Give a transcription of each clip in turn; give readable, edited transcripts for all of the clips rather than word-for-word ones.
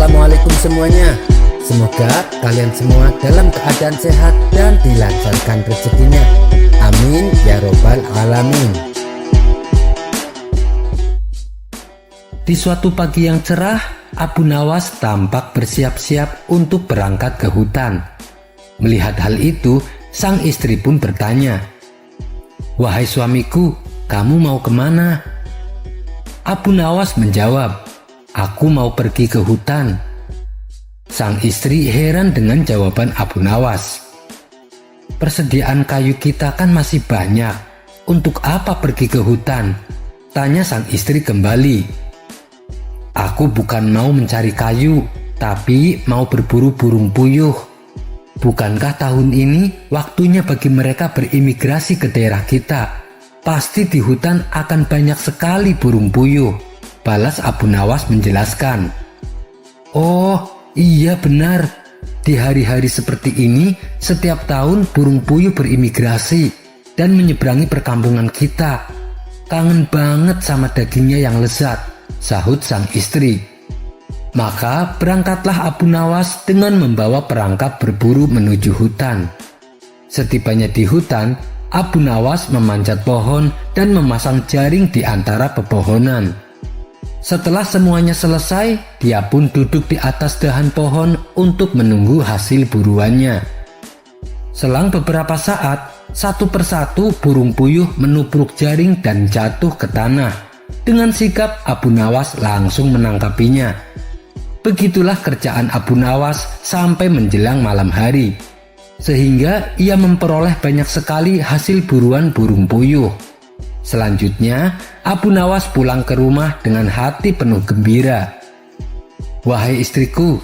Assalamualaikum semuanya. Semoga kalian semua dalam keadaan sehat dan dilancarkan rezekinya. Amin ya robbal alamin. Di suatu pagi yang cerah, Abu Nawas tampak bersiap-siap untuk berangkat ke hutan. Melihat hal itu, sang istri pun bertanya, "Wahai suamiku, kamu mau kemana?" Abu Nawas menjawab, "Aku mau pergi ke hutan." Sang istri heran dengan jawaban Abu Nawas. "Persediaan kayu kita kan masih banyak. Untuk apa pergi ke hutan?" tanya sang istri kembali. "Aku bukan mau mencari kayu, tapi mau berburu burung puyuh. Bukankah tahun ini waktunya bagi mereka berimigrasi ke daerah kita? Pasti di hutan akan banyak sekali burung puyuh," balas Abu Nawas menjelaskan. "Oh iya benar, di hari-hari seperti ini setiap tahun burung puyuh berimigrasi dan menyeberangi perkampungan kita. Kangen banget sama dagingnya yang lezat," sahut sang istri. Maka berangkatlah Abu Nawas dengan membawa perangkap berburu menuju hutan. Setibanya di hutan, Abu Nawas memanjat pohon dan memasang jaring di antara pepohonan. Setelah semuanya selesai, dia pun duduk di atas dahan pohon untuk menunggu hasil buruannya. Selang beberapa saat, satu persatu burung puyuh menubruk jaring dan jatuh ke tanah. Dengan sigap, Abu Nawas langsung menangkapinya. Begitulah kerjaan Abu Nawas sampai menjelang malam hari, sehingga ia memperoleh banyak sekali hasil buruan burung puyuh. Selanjutnya, Abu Nawas pulang ke rumah dengan hati penuh gembira. "Wahai istriku,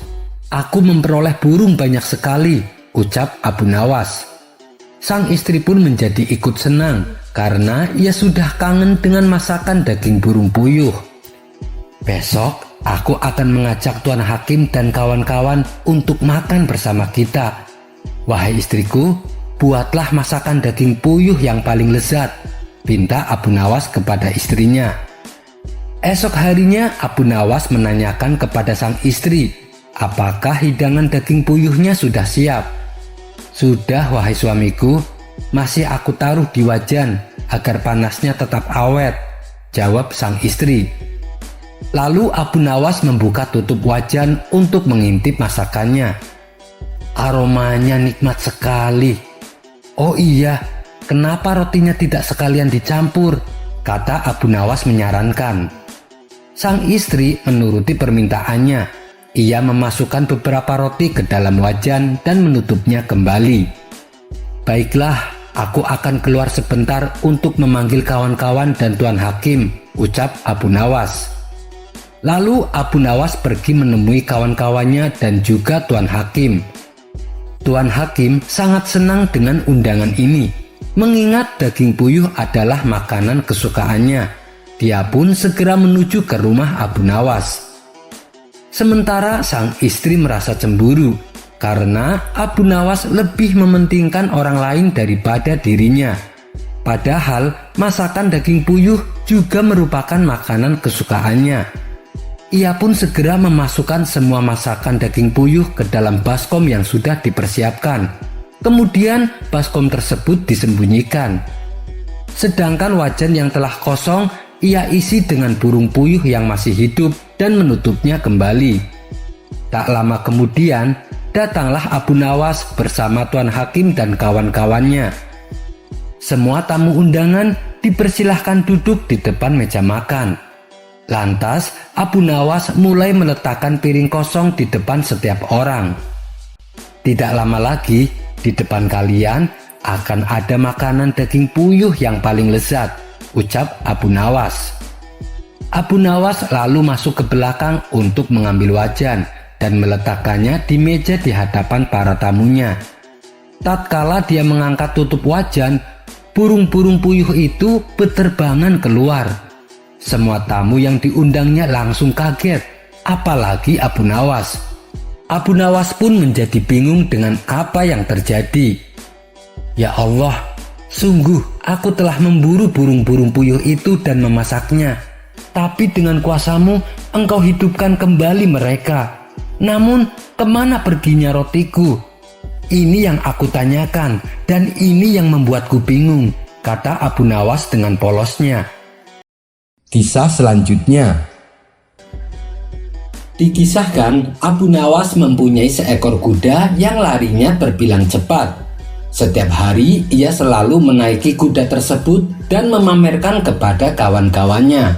aku memperoleh burung banyak sekali," ucap Abu Nawas. Sang istri pun menjadi ikut senang karena ia sudah kangen dengan masakan daging burung puyuh. "Besok aku akan mengajak Tuan Hakim dan kawan-kawan untuk makan bersama kita. Wahai istriku, buatlah masakan daging puyuh yang paling lezat," pinta Abu Nawas kepada istrinya. Esok harinya Abu Nawas menanyakan kepada sang istri, apakah hidangan daging puyuhnya sudah siap. "Sudah wahai suamiku, masih aku taruh di wajan agar panasnya tetap awet," jawab sang istri. Lalu Abu Nawas membuka tutup wajan untuk mengintip masakannya. Aromanya nikmat sekali. "Oh iya, kenapa rotinya tidak sekalian dicampur?" kata Abu Nawas menyarankan. Sang istri menuruti permintaannya. Ia memasukkan beberapa roti ke dalam wajan dan menutupnya kembali. "Baiklah, aku akan keluar sebentar untuk memanggil kawan-kawan dan Tuan Hakim," ucap Abu Nawas. Lalu Abu Nawas pergi menemui kawan-kawannya dan juga Tuan Hakim. Tuan Hakim sangat senang dengan undangan ini, mengingat daging puyuh adalah makanan kesukaannya. Dia pun segera menuju ke rumah Abu Nawas. Sementara sang istri merasa cemburu karena Abu Nawas lebih mementingkan orang lain daripada dirinya. Padahal masakan daging puyuh juga merupakan makanan kesukaannya. Ia pun segera memasukkan semua masakan daging puyuh ke dalam baskom yang sudah dipersiapkan. Kemudian baskom tersebut disembunyikan. Sedangkan wajan yang telah kosong ia isi dengan burung puyuh yang masih hidup dan menutupnya kembali. Tak lama kemudian, datanglah Abu Nawas bersama Tuan Hakim dan kawan-kawannya. Semua tamu undangan dipersilahkan duduk di depan meja makan. Lantas, Abu Nawas mulai meletakkan piring kosong di depan setiap orang. "Tidak lama lagi, di depan kalian akan ada makanan daging puyuh yang paling lezat," ucap Abu Nawas. Abu Nawas lalu masuk ke belakang untuk mengambil wajan dan meletakkannya di meja di hadapan para tamunya. Tatkala dia mengangkat tutup wajan, burung-burung puyuh itu berterbangan keluar. Semua tamu yang diundangnya langsung kaget, apalagi Abu Nawas. Abu Nawas pun menjadi bingung dengan apa yang terjadi. "Ya Allah, sungguh aku telah memburu burung-burung puyuh itu dan memasaknya. Tapi dengan kuasamu engkau hidupkan kembali mereka. Namun, kemana perginya rotiku? Ini yang aku tanyakan, dan ini yang membuatku bingung, kata Abu Nawas dengan polosnya. Kisah selanjutnya. Dikisahkan, Abu Nawas mempunyai seekor kuda yang larinya terbilang cepat. Setiap hari ia selalu menaiki kuda tersebut dan memamerkan kepada kawan-kawannya.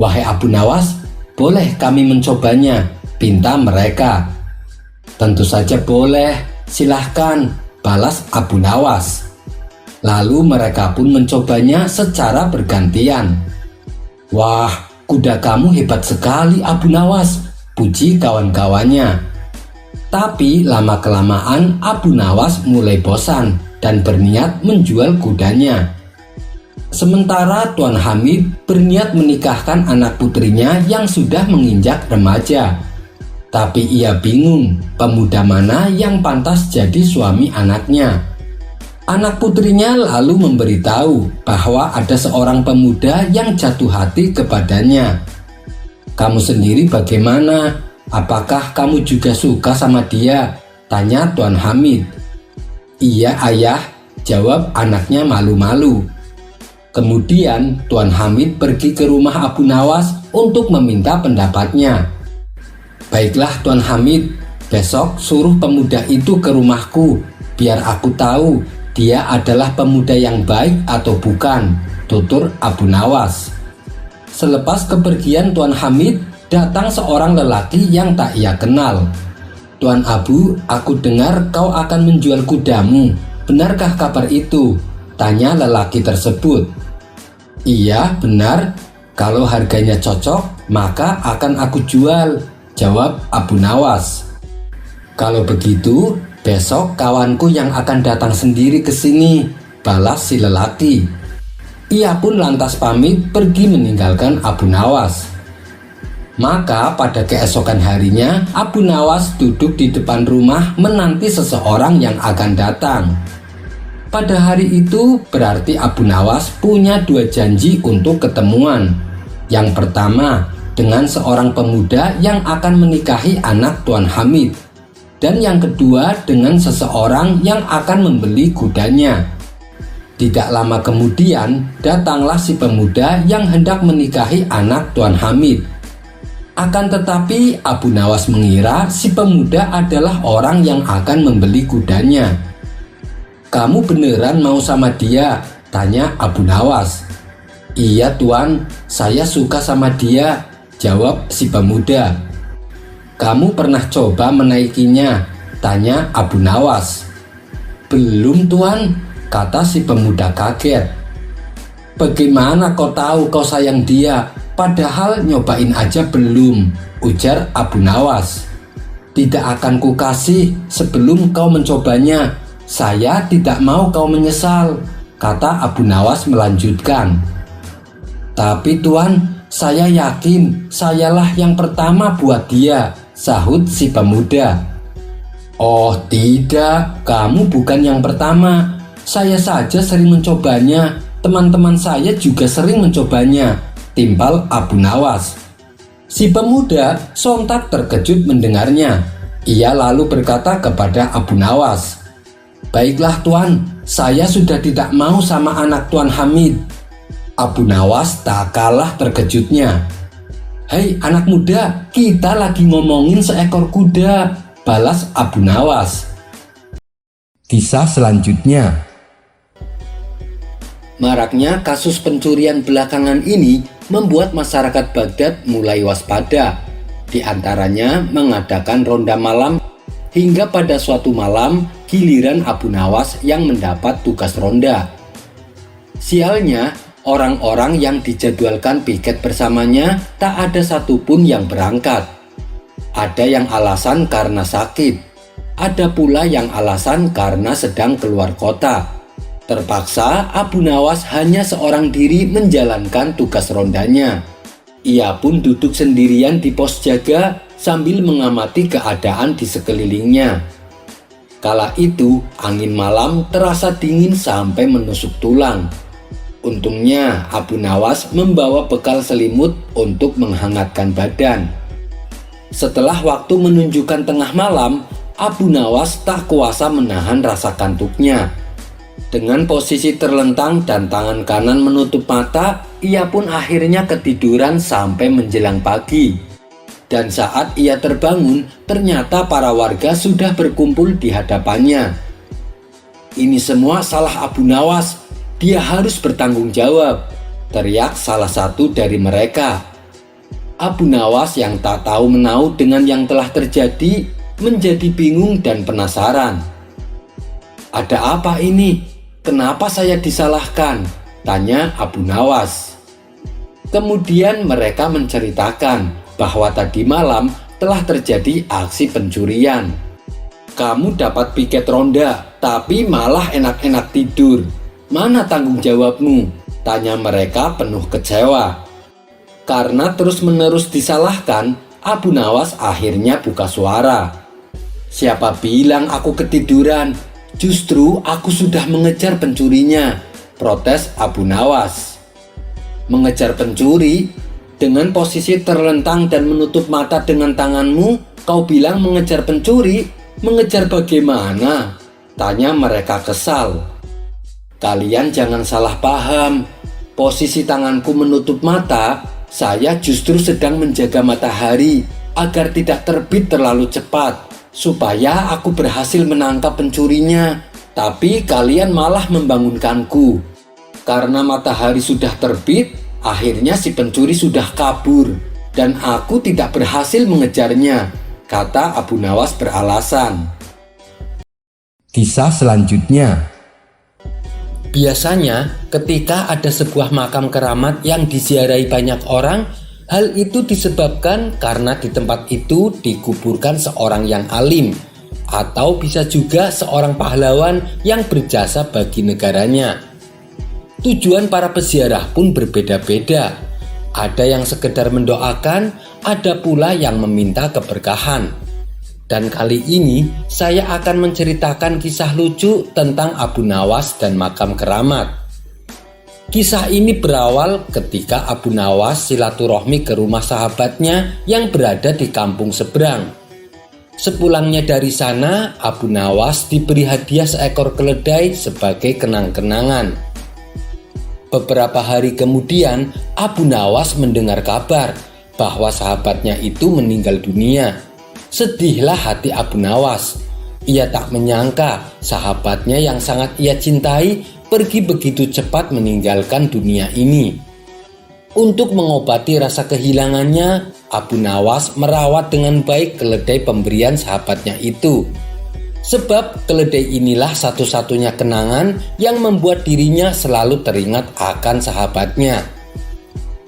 "Wahai Abu Nawas, boleh kami mencobanya?" pinta mereka. "Tentu saja boleh, silahkan," balas Abu Nawas. Lalu mereka pun mencobanya secara bergantian. "Wah, kuda kamu hebat sekali Abu Nawas," puji kawan-kawannya. Tapi lama-kelamaan Abu Nawas mulai bosan dan berniat menjual kudanya. Sementara Tuan Hamid berniat menikahkan anak putrinya yang sudah menginjak remaja. Tapi ia bingung pemuda mana yang pantas jadi suami anaknya. Anak putrinya lalu memberitahu bahwa ada seorang pemuda yang jatuh hati kepadanya. "Kamu sendiri bagaimana? Apakah kamu juga suka sama dia?" tanya Tuan Hamid. "Iya ayah," jawab anaknya malu-malu. Kemudian Tuan Hamid pergi ke rumah Abu Nawas untuk meminta pendapatnya. "Baiklah Tuan Hamid, besok suruh pemuda itu ke rumahku, biar aku tahu dia adalah pemuda yang baik atau bukan," tutur Abu Nawas. Selepas kepergian Tuan Hamid, datang seorang lelaki yang tak ia kenal. "Tuan Abu, aku dengar kau akan menjual kudamu. Benarkah kabar itu?" tanya lelaki tersebut. "Iya, benar. Kalau harganya cocok, maka akan aku jual," jawab Abu Nawas. "Kalau begitu, besok kawanku yang akan datang sendiri ke sini," balas si lelaki. Ia pun lantas pamit pergi meninggalkan Abu Nawas. Maka pada keesokan harinya, Abu Nawas duduk di depan rumah menanti seseorang yang akan datang. Pada hari itu berarti Abu Nawas punya dua janji untuk ketemuan. Yang pertama, dengan seorang pemuda yang akan menikahi anak Tuan Hamid. Dan yang kedua dengan seseorang yang akan membeli kudanya. Tidak lama kemudian, datanglah si pemuda yang hendak menikahi anak Tuan Hamid. Akan tetapi Abu Nawas mengira si pemuda adalah orang yang akan membeli kudanya. "Kamu beneran mau sama dia?" tanya Abu Nawas. "Iya Tuan, saya suka sama dia," jawab si pemuda. "Kamu pernah coba menaikinya?" tanya Abu Nawas. "Belum Tuan," kata si pemuda kaget. "Bagaimana kau tahu kau sayang dia? Padahal nyobain aja belum," ujar Abu Nawas. "Tidak akan kukasih sebelum kau mencobanya. Saya tidak mau kau menyesal," kata Abu Nawas melanjutkan. "Tapi Tuan, saya yakin sayalah yang pertama buat dia," sahut si pemuda. "Oh tidak, kamu bukan yang pertama. Saya saja sering mencobanya, teman-teman saya juga sering mencobanya," timpal Abu Nawas. Si pemuda sontak terkejut mendengarnya. Ia lalu berkata kepada Abu Nawas, "Baiklah Tuan, saya sudah tidak mau sama anak Tuan Hamid." Abu Nawas tak kalah terkejutnya. "Hei anak muda, kita lagi ngomongin seekor kuda," balas Abu Nawas. Kisah selanjutnya. Maraknya kasus pencurian belakangan ini membuat masyarakat Baghdad mulai waspada. Di antaranya mengadakan ronda malam, hingga pada suatu malam giliran Abu Nawas yang mendapat tugas ronda. Sialnya, orang-orang yang dijadwalkan piket bersamanya tak ada satupun yang berangkat. Ada yang alasan karena sakit, ada pula yang alasan karena sedang keluar kota. Terpaksa Abu Nawas hanya seorang diri menjalankan tugas rondanya. Ia pun duduk sendirian di pos jaga sambil mengamati keadaan di sekelilingnya. Kala itu angin malam terasa dingin sampai menusuk tulang. Untungnya Abu Nawas membawa bekal selimut untuk menghangatkan badan. Setelah waktu menunjukkan tengah malam, Abu Nawas tak kuasa menahan rasa kantuknya. Dengan posisi terlentang dan tangan kanan menutup mata, ia pun akhirnya ketiduran sampai menjelang pagi. Dan saat ia terbangun, ternyata para warga sudah berkumpul di hadapannya. "Ini semua salah Abu Nawas, dia harus bertanggung jawab," teriak salah satu dari mereka. Abu Nawas yang tak tahu menau dengan yang telah terjadi menjadi bingung dan penasaran. "Ada apa ini? Kenapa saya disalahkan?" tanya Abu Nawas. Kemudian mereka menceritakan bahwa tadi malam telah terjadi aksi pencurian. "Kamu dapat piket ronda, tapi malah enak-enak tidur. Mana tanggung jawabmu?" tanya mereka penuh kecewa. Karena terus-menerus disalahkan, Abu Nawas akhirnya buka suara. "Siapa bilang aku ketiduran? Justru aku sudah mengejar pencurinya," protes Abu Nawas. "Mengejar pencuri? Dengan posisi terlentang dan menutup mata dengan tanganmu, kau bilang mengejar pencuri? Mengejar bagaimana?" tanya mereka kesal. "Kalian jangan salah paham. Posisi tanganku menutup mata, saya justru sedang menjaga matahari agar tidak terbit terlalu cepat, supaya aku berhasil menangkap pencurinya. Tapi kalian malah membangunkanku. Karena matahari sudah terbit, akhirnya si pencuri sudah kabur, dan aku tidak berhasil mengejarnya," kata Abu Nawas beralasan. Kisah selanjutnya. Biasanya ketika ada sebuah makam keramat yang diziarahi banyak orang, hal itu disebabkan karena di tempat itu dikuburkan seorang yang alim, atau bisa juga seorang pahlawan yang berjasa bagi negaranya. Tujuan para peziarah pun berbeda-beda. Ada yang sekedar mendoakan, ada pula yang meminta keberkahan. Dan kali ini saya akan menceritakan kisah lucu tentang Abu Nawas dan makam keramat. Kisah ini berawal ketika Abu Nawas silaturahmi ke rumah sahabatnya yang berada di kampung seberang. Sepulangnya dari sana, Abu Nawas diberi hadiah seekor keledai sebagai kenang-kenangan. Beberapa hari kemudian, Abu Nawas mendengar kabar bahwa sahabatnya itu meninggal dunia. Sedihlah hati Abu Nawas. Ia tak menyangka sahabatnya yang sangat ia cintai pergi begitu cepat meninggalkan dunia ini. Untuk mengobati rasa kehilangannya, Abu Nawas merawat dengan baik keledai pemberian sahabatnya itu. Sebab keledai inilah satu-satunya kenangan yang membuat dirinya selalu teringat akan sahabatnya.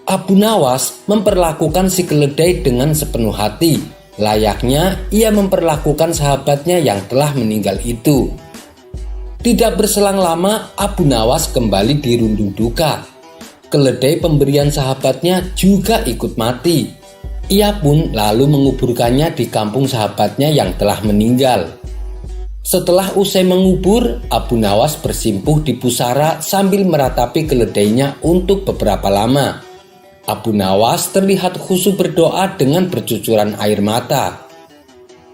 Abu Nawas memperlakukan si keledai dengan sepenuh hati, layaknya ia memperlakukan sahabatnya yang telah meninggal itu. Tidak berselang lama, Abu Nawas kembali dirundung duka. Keledai pemberian sahabatnya juga ikut mati. Ia pun lalu menguburkannya di kampung sahabatnya yang telah meninggal. Setelah usai mengubur, Abu Nawas bersimpuh di pusara sambil meratapi keledainya untuk beberapa lama. Abu Nawas terlihat khusyuk berdoa dengan bercucuran air mata.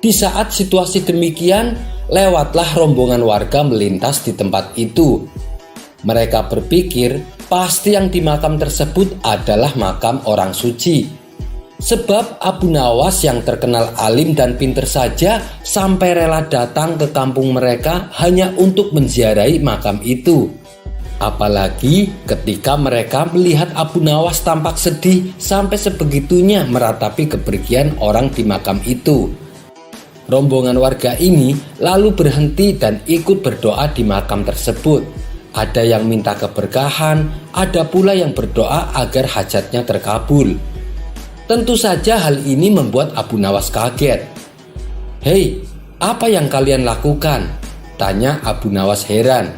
Di saat situasi demikian, lewatlah rombongan warga melintas di tempat itu. Mereka berpikir pasti yang di makam tersebut adalah makam orang suci. Sebab Abu Nawas yang terkenal alim dan pintar saja sampai rela datang ke kampung mereka hanya untuk menziarahi makam itu. Apalagi ketika mereka melihat Abu Nawas tampak sedih sampai sebegitunya meratapi kepergian orang di makam itu. Rombongan warga ini lalu berhenti dan ikut berdoa di makam tersebut. Ada yang minta keberkahan, ada pula yang berdoa agar hajatnya terkabul. Tentu saja hal ini membuat Abu Nawas kaget. "Hei, apa yang kalian lakukan?" tanya Abu Nawas heran.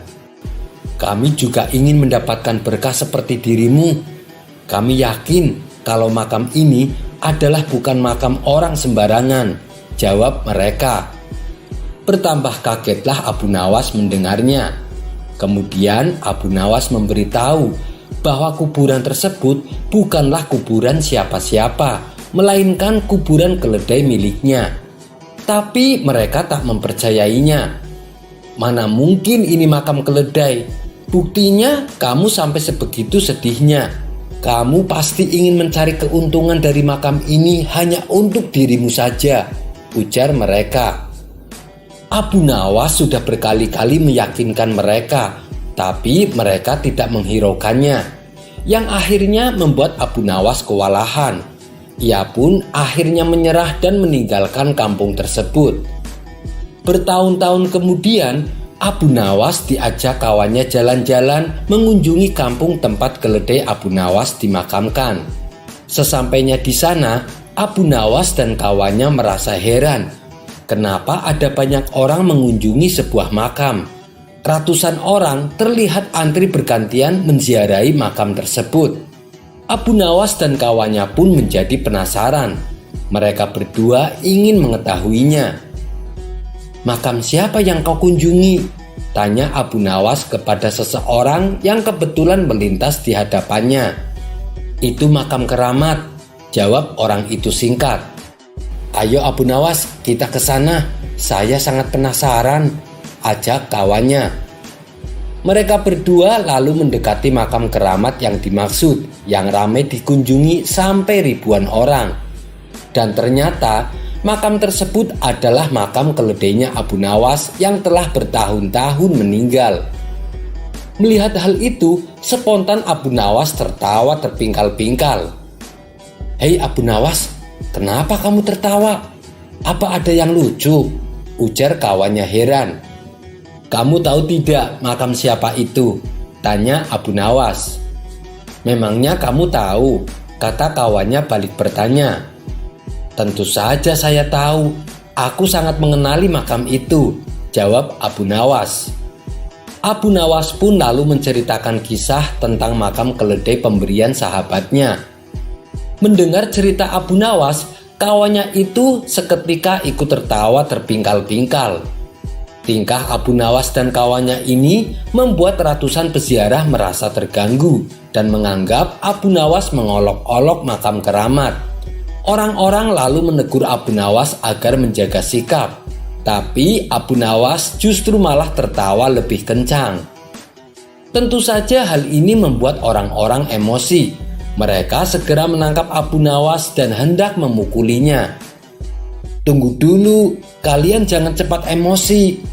"Kami juga ingin mendapatkan berkah seperti dirimu. Kami yakin kalau makam ini adalah bukan makam orang sembarangan," jawab mereka. Bertambah kagetlah Abu Nawas mendengarnya. Kemudian Abu Nawas memberitahu bahwa kuburan tersebut bukanlah kuburan siapa-siapa, melainkan kuburan keledai miliknya. Tapi mereka tak mempercayainya. Mana mungkin ini makam keledai? Buktinya kamu sampai sebegitu sedihnya. Kamu pasti ingin mencari keuntungan dari makam ini hanya untuk dirimu saja, ujar mereka. Abu Nawas sudah berkali-kali meyakinkan mereka, tapi mereka tidak menghiraukannya, yang akhirnya membuat Abu Nawas kewalahan. Ia pun akhirnya menyerah dan meninggalkan kampung tersebut. Bertahun-tahun kemudian, Abu Nawas diajak kawannya jalan-jalan mengunjungi kampung tempat keledai Abu Nawas dimakamkan. Sesampainya di sana, Abu Nawas dan kawannya merasa heran. Kenapa ada banyak orang mengunjungi sebuah makam? Ratusan orang terlihat antri bergantian menziarahi makam tersebut. Abu Nawas dan kawannya pun menjadi penasaran. Mereka berdua ingin mengetahuinya. "Makam siapa yang kau kunjungi?" tanya Abu Nawas kepada seseorang yang kebetulan melintas di hadapannya. "Itu makam keramat," jawab orang itu singkat. "Ayo Abu Nawas, kita ke sana. Saya sangat penasaran," ajak kawannya. Mereka berdua lalu mendekati makam keramat yang dimaksud, yang ramai dikunjungi sampai ribuan orang. Dan ternyata makam tersebut adalah makam keledainya Abu Nawas yang telah bertahun-tahun meninggal. Melihat hal itu, spontan Abu Nawas tertawa terpingkal-pingkal. "Hei Abu Nawas, kenapa kamu tertawa? Apa ada yang lucu?" ujar kawannya heran. "Kamu tahu tidak makam siapa itu?" tanya Abu Nawas. "Memangnya kamu tahu?" kata kawannya balik bertanya. "Tentu saja saya tahu. Aku sangat mengenali makam itu," jawab Abu Nawas. Abu Nawas pun lalu menceritakan kisah tentang makam keledai pemberian sahabatnya. Mendengar cerita Abu Nawas, kawannya itu seketika ikut tertawa terpingkal-pingkal. Tingkah Abu Nawas dan kawannya ini membuat ratusan peziarah merasa terganggu dan menganggap Abu Nawas mengolok-olok makam keramat. Orang-orang lalu menegur Abu Nawas agar menjaga sikap, tapi Abu Nawas justru malah tertawa lebih kencang. Tentu saja hal ini membuat orang-orang emosi. Mereka segera menangkap Abu Nawas dan hendak memukulinya. "Tunggu dulu, kalian jangan cepat emosi.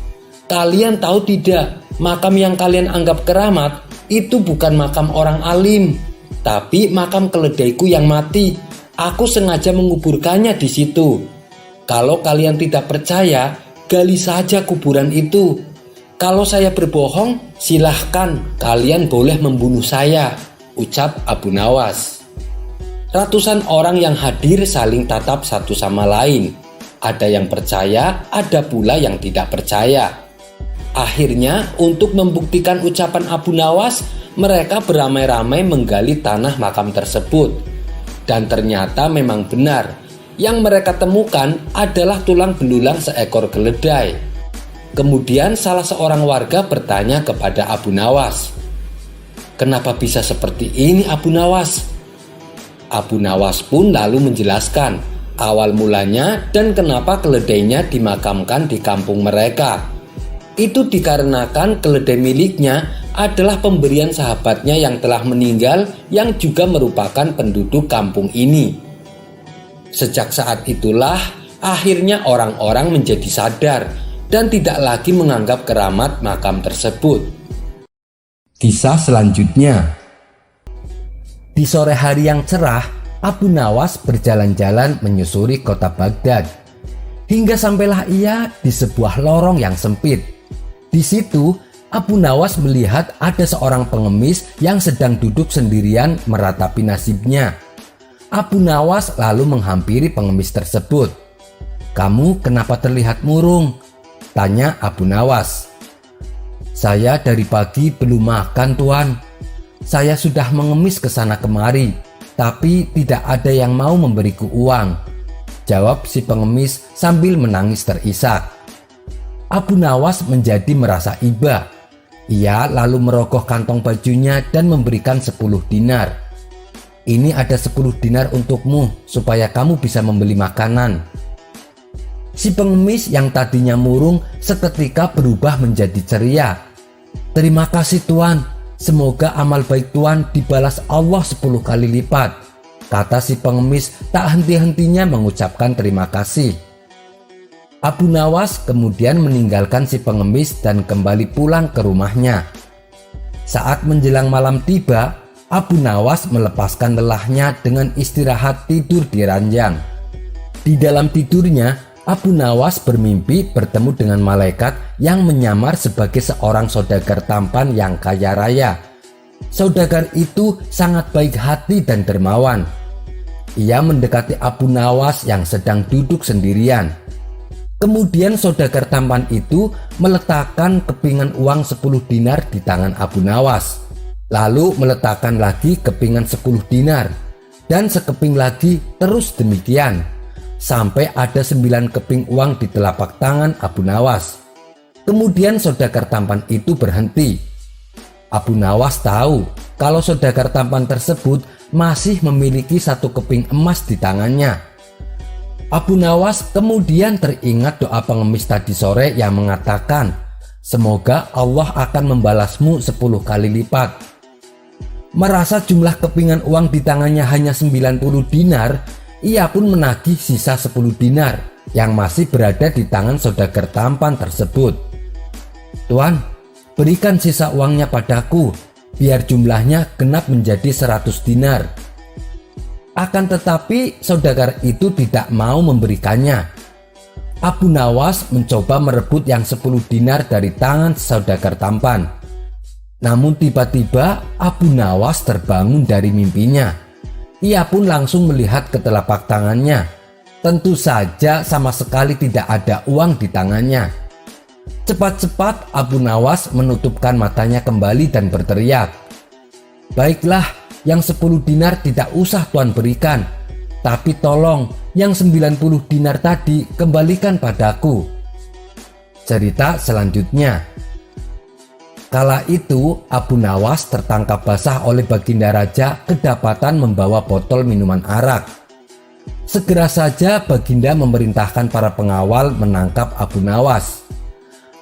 Kalian tahu tidak, makam yang kalian anggap keramat itu bukan makam orang alim, tapi makam keledaiku yang mati. Aku sengaja menguburkannya di situ. Kalau kalian tidak percaya, gali saja kuburan itu. Kalau saya berbohong, silahkan kalian boleh membunuh saya," ucap Abu Nawas. Ratusan orang yang hadir saling tatap satu sama lain. Ada yang percaya, ada pula yang tidak percaya. Akhirnya, untuk membuktikan ucapan Abu Nawas, mereka beramai-ramai menggali tanah makam tersebut. Dan ternyata memang benar, yang mereka temukan adalah tulang belulang seekor keledai. Kemudian salah seorang warga bertanya kepada Abu Nawas, "Kenapa bisa seperti ini Abu Nawas?" Abu Nawas pun lalu menjelaskan awal mulanya dan kenapa keledainya dimakamkan di kampung mereka. Itu dikarenakan keledai miliknya adalah pemberian sahabatnya yang telah meninggal, yang juga merupakan penduduk kampung ini. Sejak saat itulah akhirnya orang-orang menjadi sadar dan tidak lagi menganggap keramat makam tersebut. Kisah selanjutnya. Di sore hari yang cerah, Abu Nawas berjalan-jalan menyusuri kota Baghdad. Hingga sampailah ia di sebuah lorong yang sempit. Di situ, Abu Nawas melihat ada seorang pengemis yang sedang duduk sendirian meratapi nasibnya. Abu Nawas lalu menghampiri pengemis tersebut. "Kamu kenapa terlihat murung?" tanya Abu Nawas. "Saya dari pagi belum makan, Tuan. Saya sudah mengemis ke sana kemari, tapi tidak ada yang mau memberiku uang," jawab si pengemis sambil menangis terisak. Abu Nawas menjadi merasa iba. Ia lalu merogoh kantong bajunya dan memberikan 10 dinar. Ini ada 10 dinar untukmu supaya kamu bisa membeli makanan." Si pengemis yang tadinya murung seketika berubah menjadi ceria. "Terima kasih Tuan, semoga amal baik Tuan dibalas Allah 10 kali lipat," kata si pengemis tak henti-hentinya mengucapkan terima kasih. Abu Nawas kemudian meninggalkan si pengemis dan kembali pulang ke rumahnya. Saat menjelang malam tiba, Abu Nawas melepaskan lelahnya dengan istirahat tidur di ranjang. Di dalam tidurnya, Abu Nawas bermimpi bertemu dengan malaikat yang menyamar sebagai seorang saudagar tampan yang kaya raya. Saudagar itu sangat baik hati dan dermawan. Ia mendekati Abu Nawas yang sedang duduk sendirian. Kemudian saudagar tampan itu meletakkan kepingan uang 10 dinar di tangan Abu Nawas. Lalu meletakkan lagi kepingan 10 dinar. Dan sekeping lagi, terus demikian. Sampai ada 9 keping uang di telapak tangan Abu Nawas. Kemudian saudagar tampan itu berhenti. Abu Nawas tahu kalau saudagar tampan tersebut masih memiliki 1 keping emas di tangannya. Abu Nawas kemudian teringat doa pengemis tadi sore yang mengatakan, "Semoga Allah akan membalasmu 10 kali lipat." Merasa jumlah kepingan uang di tangannya hanya 90 dinar, ia pun menagih sisa 10 dinar yang masih berada di tangan saudagar tampan tersebut. "Tuan, berikan sisa uangnya padaku, biar jumlahnya genap menjadi 100 dinar." Akan tetapi saudagar itu tidak mau memberikannya. Abu Nawas mencoba merebut yang 10 dinar dari tangan saudagar tampan. Namun tiba-tiba Abu Nawas terbangun dari mimpinya. Ia pun langsung melihat ke telapak tangannya. Tentu saja sama sekali tidak ada uang di tangannya. Cepat-cepat Abu Nawas menutupkan matanya kembali dan berteriak, "Baiklah, yang 10 dinar tidak usah Tuan berikan, tapi tolong yang 90 dinar tadi kembalikan padaku." Cerita selanjutnya. Kala itu Abu Nawas tertangkap basah oleh Baginda Raja kedapatan membawa botol minuman arak. Segera saja Baginda memerintahkan para pengawal menangkap Abu Nawas.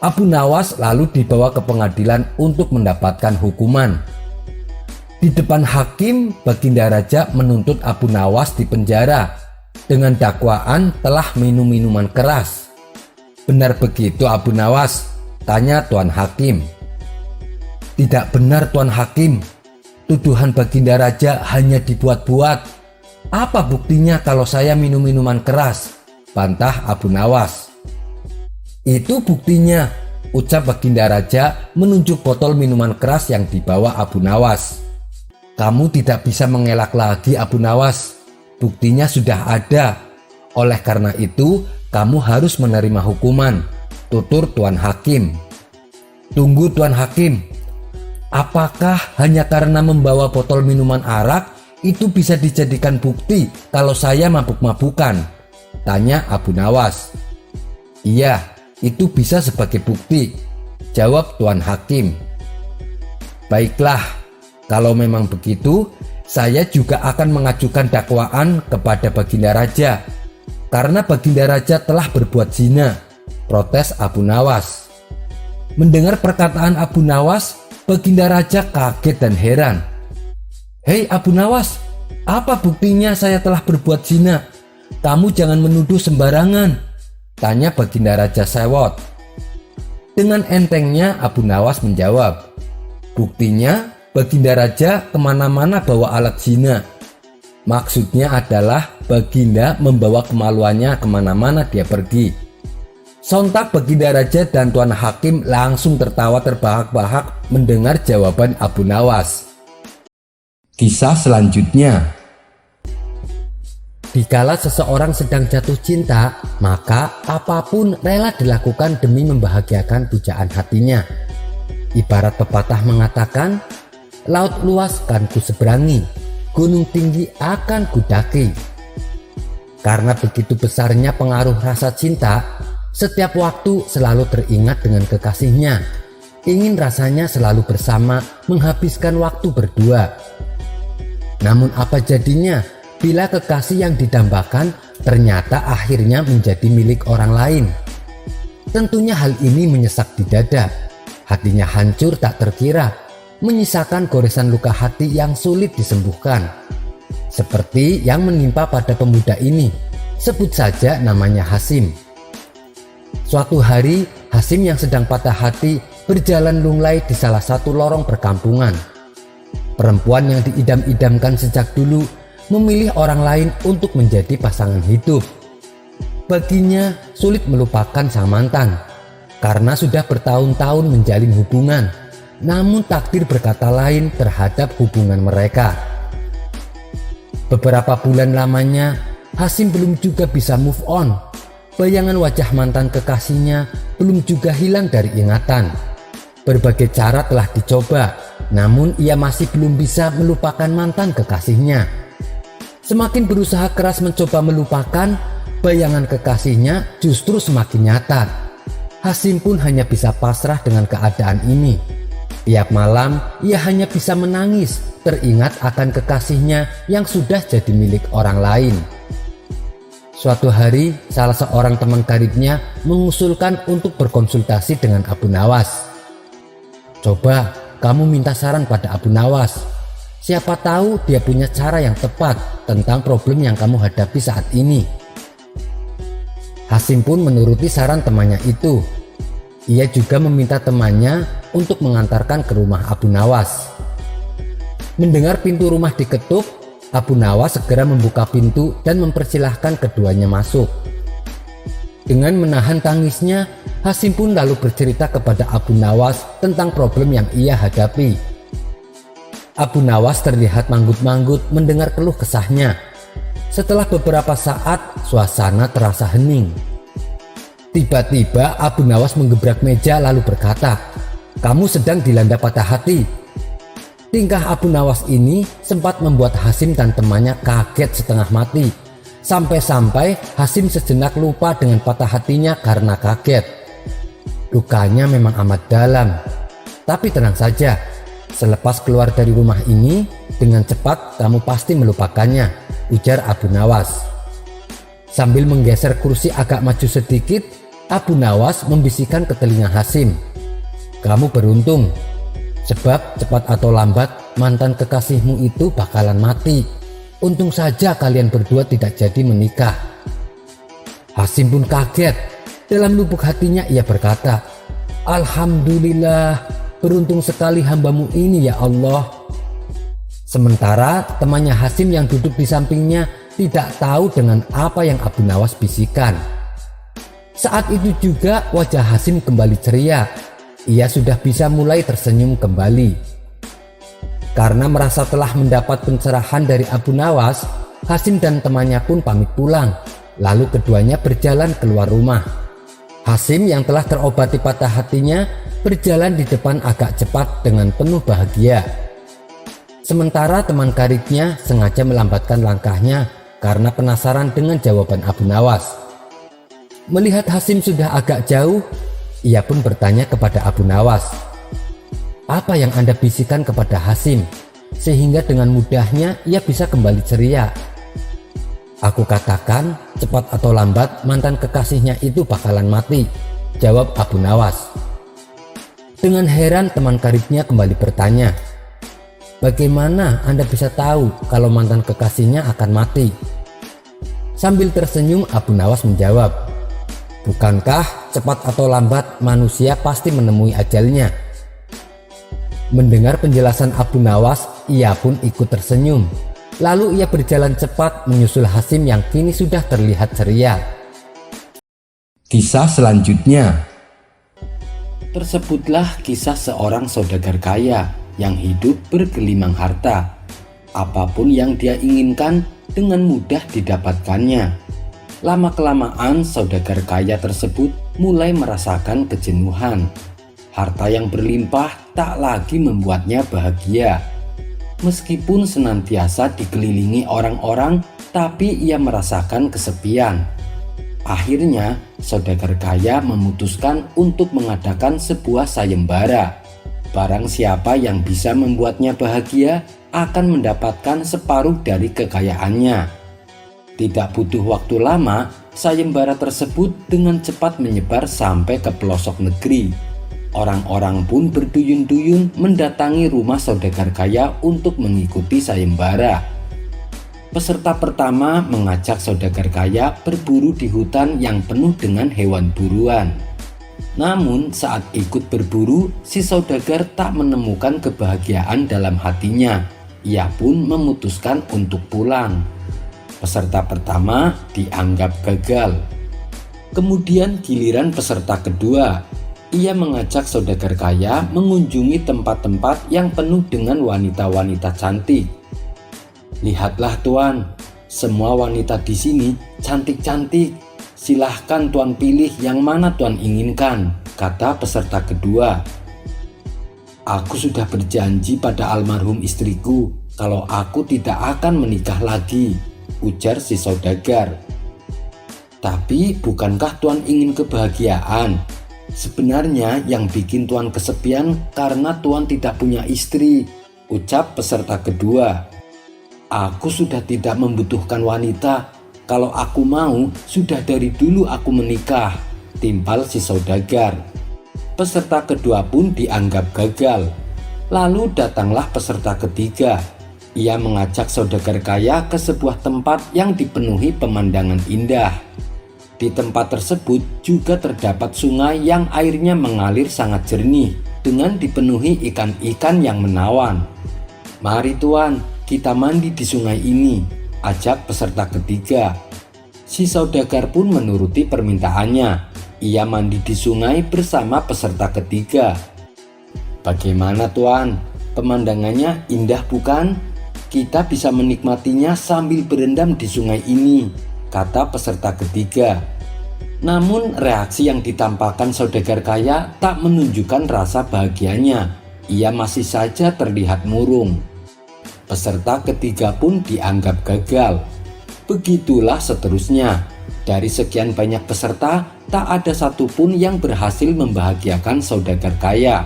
Abu Nawas lalu dibawa ke pengadilan untuk mendapatkan hukuman. Di depan hakim, Baginda Raja menuntut Abu Nawas di penjara dengan dakwaan telah minum minuman keras. "Benar begitu Abu Nawas?" tanya Tuan Hakim. "Tidak benar Tuan Hakim, tuduhan Baginda Raja hanya dibuat-buat. Apa buktinya kalau saya minum minuman keras?" bantah Abu Nawas. "Itu buktinya," ucap Baginda Raja menunjuk botol minuman keras yang dibawa Abu Nawas. "Kamu tidak bisa mengelak lagi Abu Nawas, buktinya sudah ada. Oleh karena itu kamu harus menerima hukuman," tutur Tuan Hakim. "Tunggu Tuan Hakim, apakah hanya karena membawa botol minuman arak itu bisa dijadikan bukti kalau saya mabuk-mabukan?" tanya Abu Nawas. "Iya, itu bisa sebagai bukti," jawab Tuan Hakim. "Baiklah, kalau memang begitu, saya juga akan mengajukan dakwaan kepada Baginda Raja karena Baginda Raja telah berbuat zina," protes Abu Nawas. Mendengar perkataan Abu Nawas, Baginda Raja kaget dan heran. "Hei Abu Nawas, apa buktinya saya telah berbuat zina? Kamu jangan menuduh sembarangan," tanya Baginda Raja sewot. Dengan entengnya Abu Nawas menjawab, "Buktinya Baginda Raja kemana-mana bawa alat zina." Maksudnya adalah Baginda membawa kemaluannya kemana-mana dia pergi. Sontak Baginda Raja dan Tuan Hakim langsung tertawa terbahak-bahak mendengar jawaban Abu Nawas. Kisah selanjutnya. Dikala seseorang sedang jatuh cinta, maka apapun rela dilakukan demi membahagiakan pujaan hatinya. Ibarat pepatah mengatakan, "Laut luas kan ku seberangi, gunung tinggi akan kudaki." Karena begitu besarnya pengaruh rasa cinta, setiap waktu selalu teringat dengan kekasihnya. Ingin rasanya selalu bersama, menghabiskan waktu berdua. Namun apa jadinya bila kekasih yang didambakan ternyata akhirnya menjadi milik orang lain? Tentunya hal ini menyesak di dada. Hatinya hancur tak terkira, menyisakan goresan luka hati yang sulit disembuhkan. Seperti yang menimpa pada pemuda ini, sebut saja namanya Hasim. Suatu hari, Hasim yang sedang patah hati berjalan lunglai di salah satu lorong perkampungan. Perempuan yang diidam-idamkan sejak dulu memilih orang lain untuk menjadi pasangan hidup. Baginya sulit melupakan sang mantan karena sudah bertahun-tahun menjalin hubungan, namun takdir berkata lain terhadap hubungan mereka. Beberapa bulan lamanya Hasim belum juga bisa move on. Bayangan wajah mantan kekasihnya belum juga hilang dari ingatan. Berbagai cara telah dicoba, namun ia masih belum bisa melupakan mantan kekasihnya. Semakin berusaha keras mencoba melupakan, bayangan kekasihnya justru semakin nyata. Hasim pun hanya bisa pasrah dengan keadaan ini. Tiap malam ia hanya bisa menangis, teringat akan kekasihnya yang sudah jadi milik orang lain. Suatu hari, salah seorang teman karibnya mengusulkan untuk berkonsultasi dengan Abu Nawas. Coba kamu minta saran pada Abu Nawas. Siapa tahu dia punya cara yang tepat tentang problem yang kamu hadapi saat ini. Hasim pun menuruti saran temannya itu. Ia juga meminta temannya untuk mengantarkan ke rumah Abu Nawas. Mendengar pintu rumah diketuk, Abu Nawas segera membuka pintu dan mempersilahkan keduanya masuk. Dengan menahan tangisnya, Hasim pun lalu bercerita kepada Abu Nawas tentang problem yang ia hadapi. Abu Nawas terlihat manggut-manggut mendengar keluh kesahnya. Setelah beberapa saat, suasana terasa hening. Tiba-tiba Abu Nawas menggebrak meja lalu berkata, "Kamu sedang dilanda patah hati." Tingkah Abu Nawas ini sempat membuat Hasim dan temannya kaget setengah mati. Sampai-sampai Hasim sejenak lupa dengan patah hatinya karena kaget. Lukanya memang amat dalam. Tapi tenang saja, selepas keluar dari rumah ini, dengan cepat kamu pasti melupakannya, ujar Abu Nawas. Sambil menggeser kursi agak maju sedikit, Abu Nawas membisikkan ke telinga Hasim, "Kamu beruntung. Sebab cepat atau lambat mantan kekasihmu itu bakalan mati. Untung saja kalian berdua tidak jadi menikah." Hasim pun kaget. Dalam lubuk hatinya ia berkata, "Alhamdulillah, beruntung sekali hambamu ini ya Allah." Sementara temannya Hasim yang duduk di sampingnya tidak tahu dengan apa yang Abu Nawas bisikan. Saat itu juga wajah Hasim kembali ceria. Ia sudah bisa mulai tersenyum kembali. Karena merasa telah mendapat pencerahan dari Abu Nawas, Hasim dan temannya pun pamit pulang. Lalu keduanya berjalan keluar rumah. Hasim yang telah terobati patah hatinya berjalan di depan agak cepat dengan penuh bahagia. Sementara teman karibnya sengaja melambatkan langkahnya karena penasaran dengan jawaban Abu Nawas. Melihat Hasim sudah agak jauh, ia pun bertanya kepada Abu Nawas, "Apa yang Anda bisikan kepada Hasim sehingga dengan mudahnya ia bisa kembali ceria?" "Aku katakan cepat atau lambat mantan kekasihnya itu bakalan mati," jawab Abu Nawas. Dengan heran teman karibnya kembali bertanya, "Bagaimana Anda bisa tahu kalau mantan kekasihnya akan mati?" Sambil tersenyum Abu Nawas menjawab, "Bukankah cepat atau lambat manusia pasti menemui ajalnya?" Mendengar penjelasan Abu Nawas, ia pun ikut tersenyum. Lalu ia berjalan cepat menyusul Hasim yang kini sudah terlihat ceria. Kisah selanjutnya. Tersebutlah kisah seorang saudagar kaya yang hidup bergelimang harta. Apapun yang dia inginkan dengan mudah didapatkannya. Lama-kelamaan saudagar kaya tersebut mulai merasakan kejenuhan. Harta yang berlimpah tak lagi membuatnya bahagia. Meskipun senantiasa dikelilingi orang-orang, tapi ia merasakan kesepian. Akhirnya, saudagar kaya memutuskan untuk mengadakan sebuah sayembara. Barang siapa yang bisa membuatnya bahagia, akan mendapatkan separuh dari kekayaannya. Tidak butuh waktu lama, sayembara tersebut dengan cepat menyebar sampai ke pelosok negeri. Orang-orang pun berduyun-duyun mendatangi rumah saudagar kaya untuk mengikuti sayembara. Peserta pertama mengajak saudagar kaya berburu di hutan yang penuh dengan hewan buruan. Namun saat ikut berburu, si saudagar tak menemukan kebahagiaan dalam hatinya. Ia pun memutuskan untuk pulang. Peserta pertama dianggap gagal. Kemudian giliran peserta kedua. Ia mengajak saudagar kaya mengunjungi tempat-tempat yang penuh dengan wanita-wanita cantik. "Lihatlah Tuan, semua wanita di sini cantik-cantik. Silahkan Tuan pilih yang mana Tuan inginkan," kata peserta kedua. "Aku sudah berjanji pada almarhum istriku kalau aku tidak akan menikah lagi," ujar si saudagar. "Tapi bukankah Tuan ingin kebahagiaan? Sebenarnya yang bikin Tuan kesepian karena Tuan tidak punya istri," ucap peserta kedua. "Aku sudah tidak membutuhkan wanita. Kalau aku mau, sudah dari dulu aku menikah," timpal si saudagar. Peserta kedua pun dianggap gagal. Lalu datanglah peserta ketiga. Ia mengajak saudagar kaya ke sebuah tempat yang dipenuhi pemandangan indah. Di tempat tersebut juga terdapat sungai yang airnya mengalir sangat jernih dengan dipenuhi ikan-ikan yang menawan. "Mari Tuan, kita mandi di sungai ini," ajak peserta ketiga. Si saudagar pun menuruti permintaannya. Ia mandi di sungai bersama peserta ketiga. "Bagaimana Tuan? Pemandangannya indah bukan? Kita bisa menikmatinya sambil berendam di sungai ini," kata peserta ketiga. Namun reaksi yang ditampakkan saudagar kaya tak menunjukkan rasa bahagianya. Ia masih saja terlihat murung. Peserta ketiga pun dianggap gagal. Begitulah seterusnya. Dari sekian banyak peserta, tak ada satupun yang berhasil membahagiakan saudagar kaya.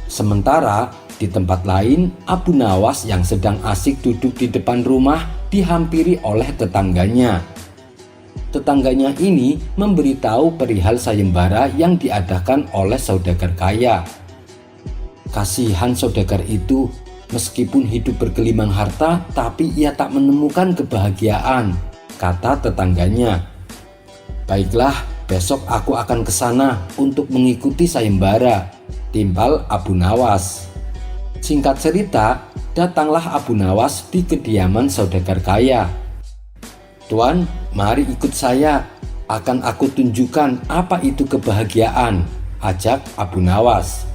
Sementara di tempat lain, Abu Nawas yang sedang asik duduk di depan rumah dihampiri oleh tetangganya. Tetangganya ini memberitahu perihal sayembara yang diadakan oleh saudagar kaya. "Kasihan saudagar itu, meskipun hidup bergelimang harta, tapi ia tak menemukan kebahagiaan," kata tetangganya. "Baiklah, besok aku akan ke sana untuk mengikuti sayembara," timpal Abu Nawas. Singkat cerita, datanglah Abu Nawas di kediaman saudagar kaya. "Tuan, mari ikut saya. Akan aku tunjukkan apa itu kebahagiaan," ajak Abu Nawas.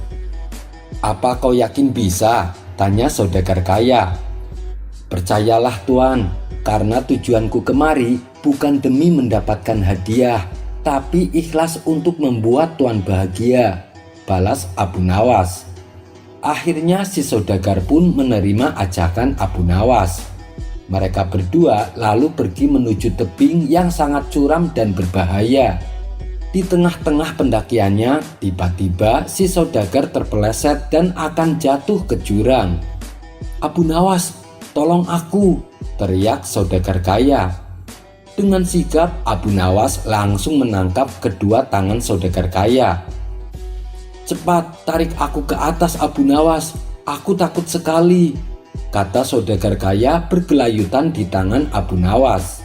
"Apa kau yakin bisa?" tanya saudagar kaya. "Percayalah Tuan, karena tujuanku kemari bukan demi mendapatkan hadiah, tapi ikhlas untuk membuat Tuan bahagia," balas Abu Nawas. Akhirnya si saudagar pun menerima ajakan Abu Nawas. Mereka berdua lalu pergi menuju tebing yang sangat curam dan berbahaya. Di tengah-tengah pendakiannya, tiba-tiba si saudagar terpeleset dan akan jatuh ke jurang. "Abu Nawas, tolong aku!" teriak saudagar kaya. Dengan sigap, Abu Nawas langsung menangkap kedua tangan saudagar kaya. "Cepat, tarik aku ke atas Abu Nawas, aku takut sekali," kata saudagar kaya bergelayutan di tangan Abu Nawas.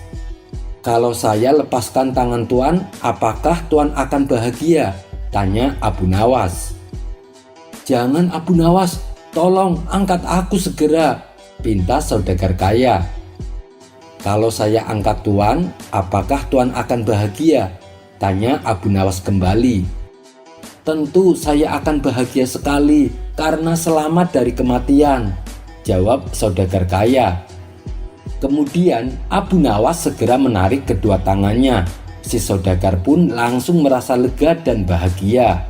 "Kalau saya lepaskan tangan Tuan, apakah Tuan akan bahagia?" tanya Abu Nawas. "Jangan Abu Nawas, tolong angkat aku segera," pinta saudagar kaya. "Kalau saya angkat Tuan, apakah Tuan akan bahagia?" tanya Abu Nawas kembali. "Tentu saya akan bahagia sekali karena selamat dari kematian," jawab saudagar kaya. Kemudian Abu Nawas segera menarik kedua tangannya. Si saudagar pun langsung merasa lega dan bahagia.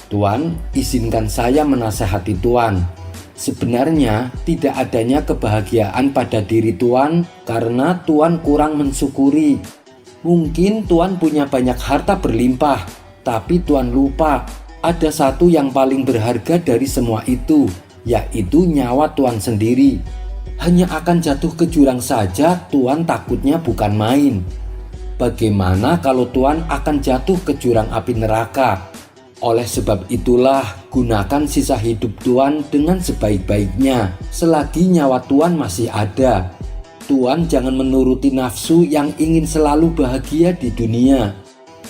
"Tuan, izinkan saya menasehati Tuan. Sebenarnya tidak adanya kebahagiaan pada diri Tuan karena Tuan kurang mensyukuri. Mungkin Tuan punya banyak harta berlimpah, tapi Tuan lupa ada satu yang paling berharga dari semua itu, yaitu nyawa Tuan sendiri. Hanya akan jatuh ke jurang saja Tuan takutnya bukan main. Bagaimana kalau Tuan akan jatuh ke jurang api neraka? Oleh sebab itulah, gunakan sisa hidup Tuan dengan sebaik-baiknya selagi nyawa Tuan masih ada. Tuan jangan menuruti nafsu yang ingin selalu bahagia di dunia.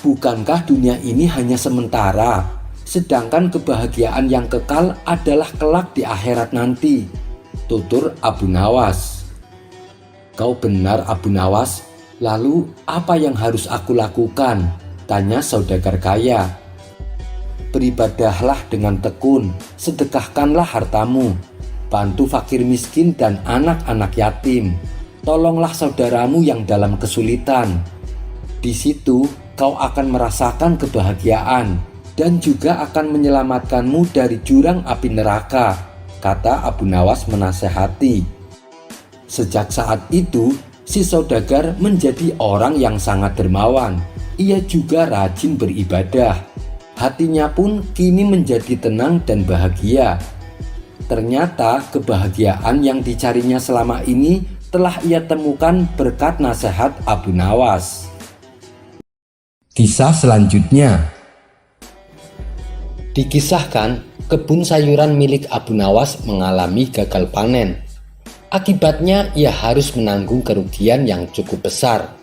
Bukankah dunia ini hanya sementara, sedangkan kebahagiaan yang kekal adalah kelak di akhirat nanti? Tutur Abu Nawas. Kau benar Abu Nawas, lalu apa yang harus aku lakukan? Tanya saudagar kaya. Beribadahlah dengan tekun, sedekahkanlah hartamu, bantu fakir miskin dan anak-anak yatim, tolonglah saudaramu yang dalam kesulitan. Di situ kau akan merasakan kebahagiaan dan juga akan menyelamatkanmu dari jurang api neraka, kata Abu Nawas menasehati. Sejak saat itu, si saudagar menjadi orang yang sangat dermawan. Ia juga rajin beribadah. Hatinya pun kini menjadi tenang dan bahagia. Ternyata kebahagiaan yang dicarinya selama ini telah ia temukan berkat nasihat Abu Nawas. Kisah selanjutnya. Dikisahkan, kebun sayuran milik Abu Nawas mengalami gagal panen. Akibatnya ia harus menanggung kerugian yang cukup besar.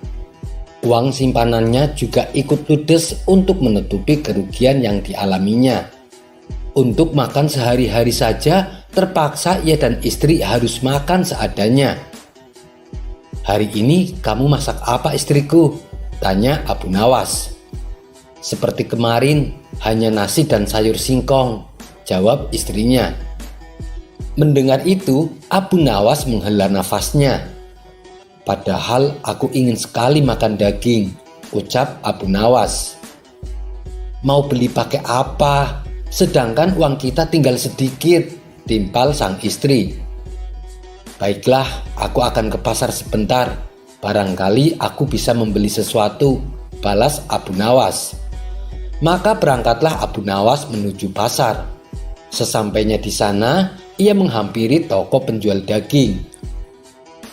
Uang simpanannya juga ikut ludes untuk menutupi kerugian yang dialaminya. Untuk makan sehari-hari saja, terpaksa ia dan istri harus makan seadanya. "Hari ini kamu masak apa istriku?" tanya Abu Nawas. "Seperti kemarin, hanya nasi dan sayur singkong," jawab istrinya. Mendengar itu, Abu Nawas menghela nafasnya. "Padahal aku ingin sekali makan daging," ucap Abu Nawas. "Mau beli pakai apa? Sedangkan uang kita tinggal sedikit," timpal sang istri. "Baiklah, aku akan ke pasar sebentar. Barangkali aku bisa membeli sesuatu," balas Abu Nawas. Maka berangkatlah Abu Nawas menuju pasar. Sesampainya di sana, ia menghampiri toko penjual daging.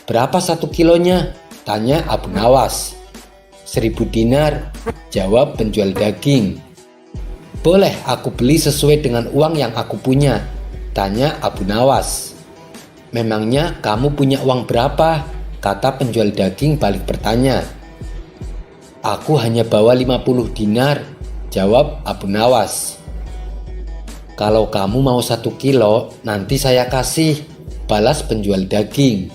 "Berapa 1 kilonya?" tanya Abu Nawas. 1.000 dinar, jawab penjual daging. "Boleh aku beli sesuai dengan uang yang aku punya?" tanya Abu Nawas. "Memangnya kamu punya uang berapa?" kata penjual daging balik bertanya. "Aku hanya bawa 50 dinar, jawab Abu Nawas. "Kalau kamu mau 1 kilo, nanti saya kasih," balas penjual daging.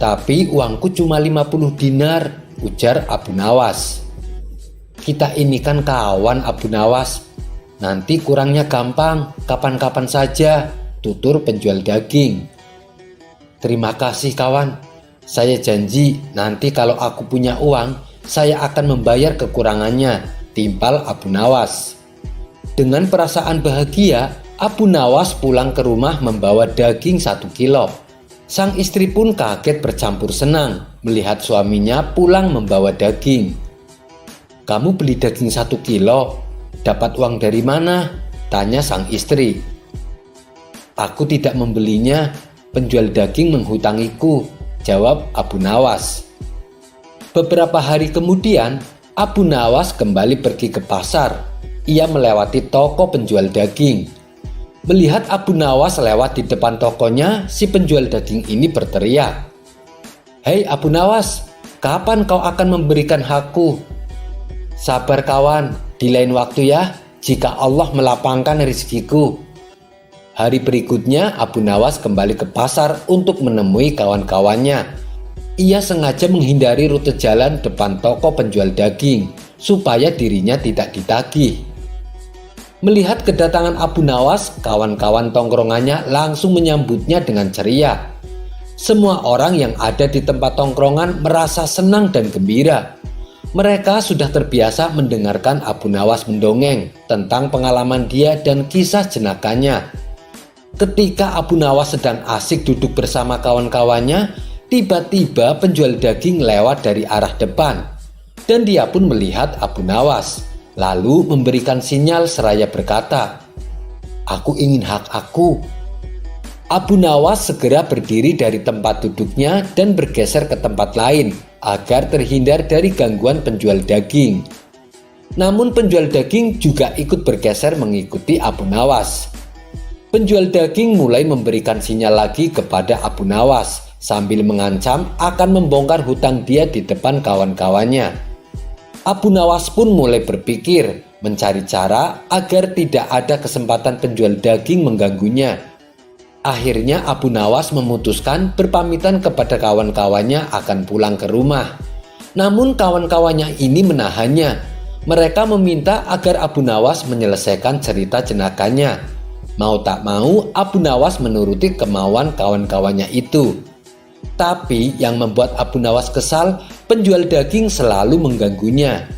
"Tapi uangku cuma 50 dinar, ujar Abu Nawas. "Kita ini kan kawan Abu Nawas. Nanti kurangnya gampang, kapan-kapan saja," tutur penjual daging. "Terima kasih kawan. Saya janji nanti kalau aku punya uang, saya akan membayar kekurangannya," timpal Abu Nawas. Dengan perasaan bahagia, Abu Nawas pulang ke rumah membawa daging 1 kilo. Sang istri pun kaget bercampur senang melihat suaminya pulang membawa daging. "Kamu beli daging 1 kilo, dapat uang dari mana?" tanya sang istri. "Aku tidak membelinya, penjual daging menghutangiku," jawab Abu Nawas. Beberapa hari kemudian, Abu Nawas kembali pergi ke pasar. Ia melewati toko penjual daging. Melihat Abu Nawas lewat di depan tokonya, si penjual daging ini berteriak, "Hei Abu Nawas, kapan kau akan memberikan hakku?" "Sabar kawan, di lain waktu ya, jika Allah melapangkan rezekiku." Hari berikutnya, Abu Nawas kembali ke pasar untuk menemui kawan-kawannya. Ia sengaja menghindari rute jalan depan toko penjual daging, supaya dirinya tidak ditagih. Melihat kedatangan Abu Nawas, kawan-kawan tongkrongannya langsung menyambutnya dengan ceria. Semua orang yang ada di tempat tongkrongan merasa senang dan gembira. Mereka sudah terbiasa mendengarkan Abu Nawas mendongeng tentang pengalaman dia dan kisah jenakanya. Ketika Abu Nawas sedang asik duduk bersama kawan-kawannya, tiba-tiba penjual daging lewat dari arah depan. Dan dia pun melihat Abu Nawas, lalu memberikan sinyal seraya berkata, "Aku ingin hak aku." Abu Nawas segera berdiri dari tempat duduknya dan bergeser ke tempat lain agar terhindar dari gangguan penjual daging. Namun penjual daging juga ikut bergeser mengikuti Abu Nawas. Penjual daging mulai memberikan sinyal lagi kepada Abu Nawas sambil mengancam akan membongkar hutang dia di depan kawan-kawannya. Abu Nawas pun mulai berpikir mencari cara agar tidak ada kesempatan penjual daging mengganggunya. Akhirnya Abu Nawas memutuskan berpamitan kepada kawan-kawannya akan pulang ke rumah. Namun kawan-kawannya ini menahannya. Mereka meminta agar Abu Nawas menyelesaikan cerita jenakanya. Mau tak mau Abu Nawas menuruti kemauan kawan-kawannya itu. Tapi yang membuat Abu Nawas kesal, penjual daging selalu mengganggunya.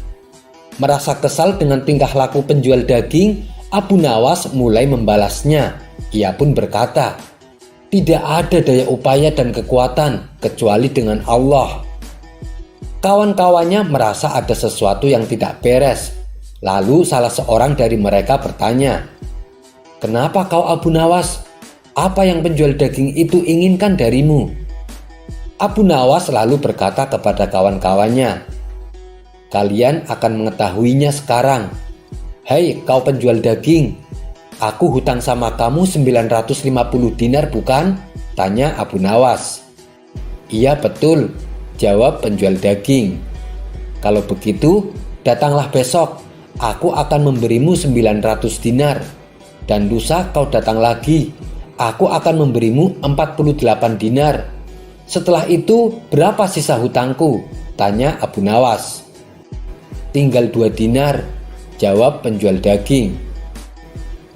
Merasa kesal dengan tingkah laku penjual daging, Abu Nawas mulai membalasnya. Ia pun berkata, "Tidak ada daya upaya dan kekuatan kecuali dengan Allah." Kawan-kawannya merasa ada sesuatu yang tidak beres. Lalu salah seorang dari mereka bertanya, "Kenapa kau Abu Nawas? Apa yang penjual daging itu inginkan darimu?" Abu Nawas lalu berkata kepada kawan-kawannya, "Kalian akan mengetahuinya sekarang. Hei kau penjual daging, aku hutang sama kamu 950 dinar bukan?" tanya Abu Nawas. "Iya betul," jawab penjual daging. "Kalau begitu datanglah besok, aku akan memberimu 900 dinar. Dan lusa kau datang lagi, aku akan memberimu 48 dinar. Setelah itu berapa sisa hutangku?" tanya Abu Nawas. "Tinggal 2 dinar, jawab penjual daging.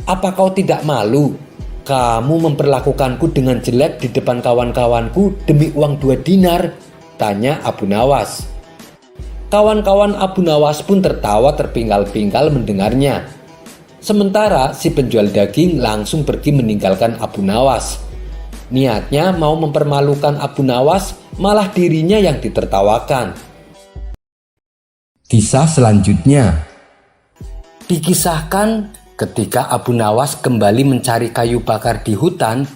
"Apa kau tidak malu? Kamu memperlakukanku dengan jelek di depan kawan-kawanku demi uang 2 dinar, tanya Abu Nawas. Kawan-kawan Abu Nawas pun tertawa terpinggal-pinggal mendengarnya. Sementara si penjual daging langsung pergi meninggalkan Abu Nawas. Niatnya mau mempermalukan Abu Nawas, malah dirinya yang ditertawakan. Kisah selanjutnya dikisahkan ketika Abu Nawas kembali mencari kayu bakar di hutan.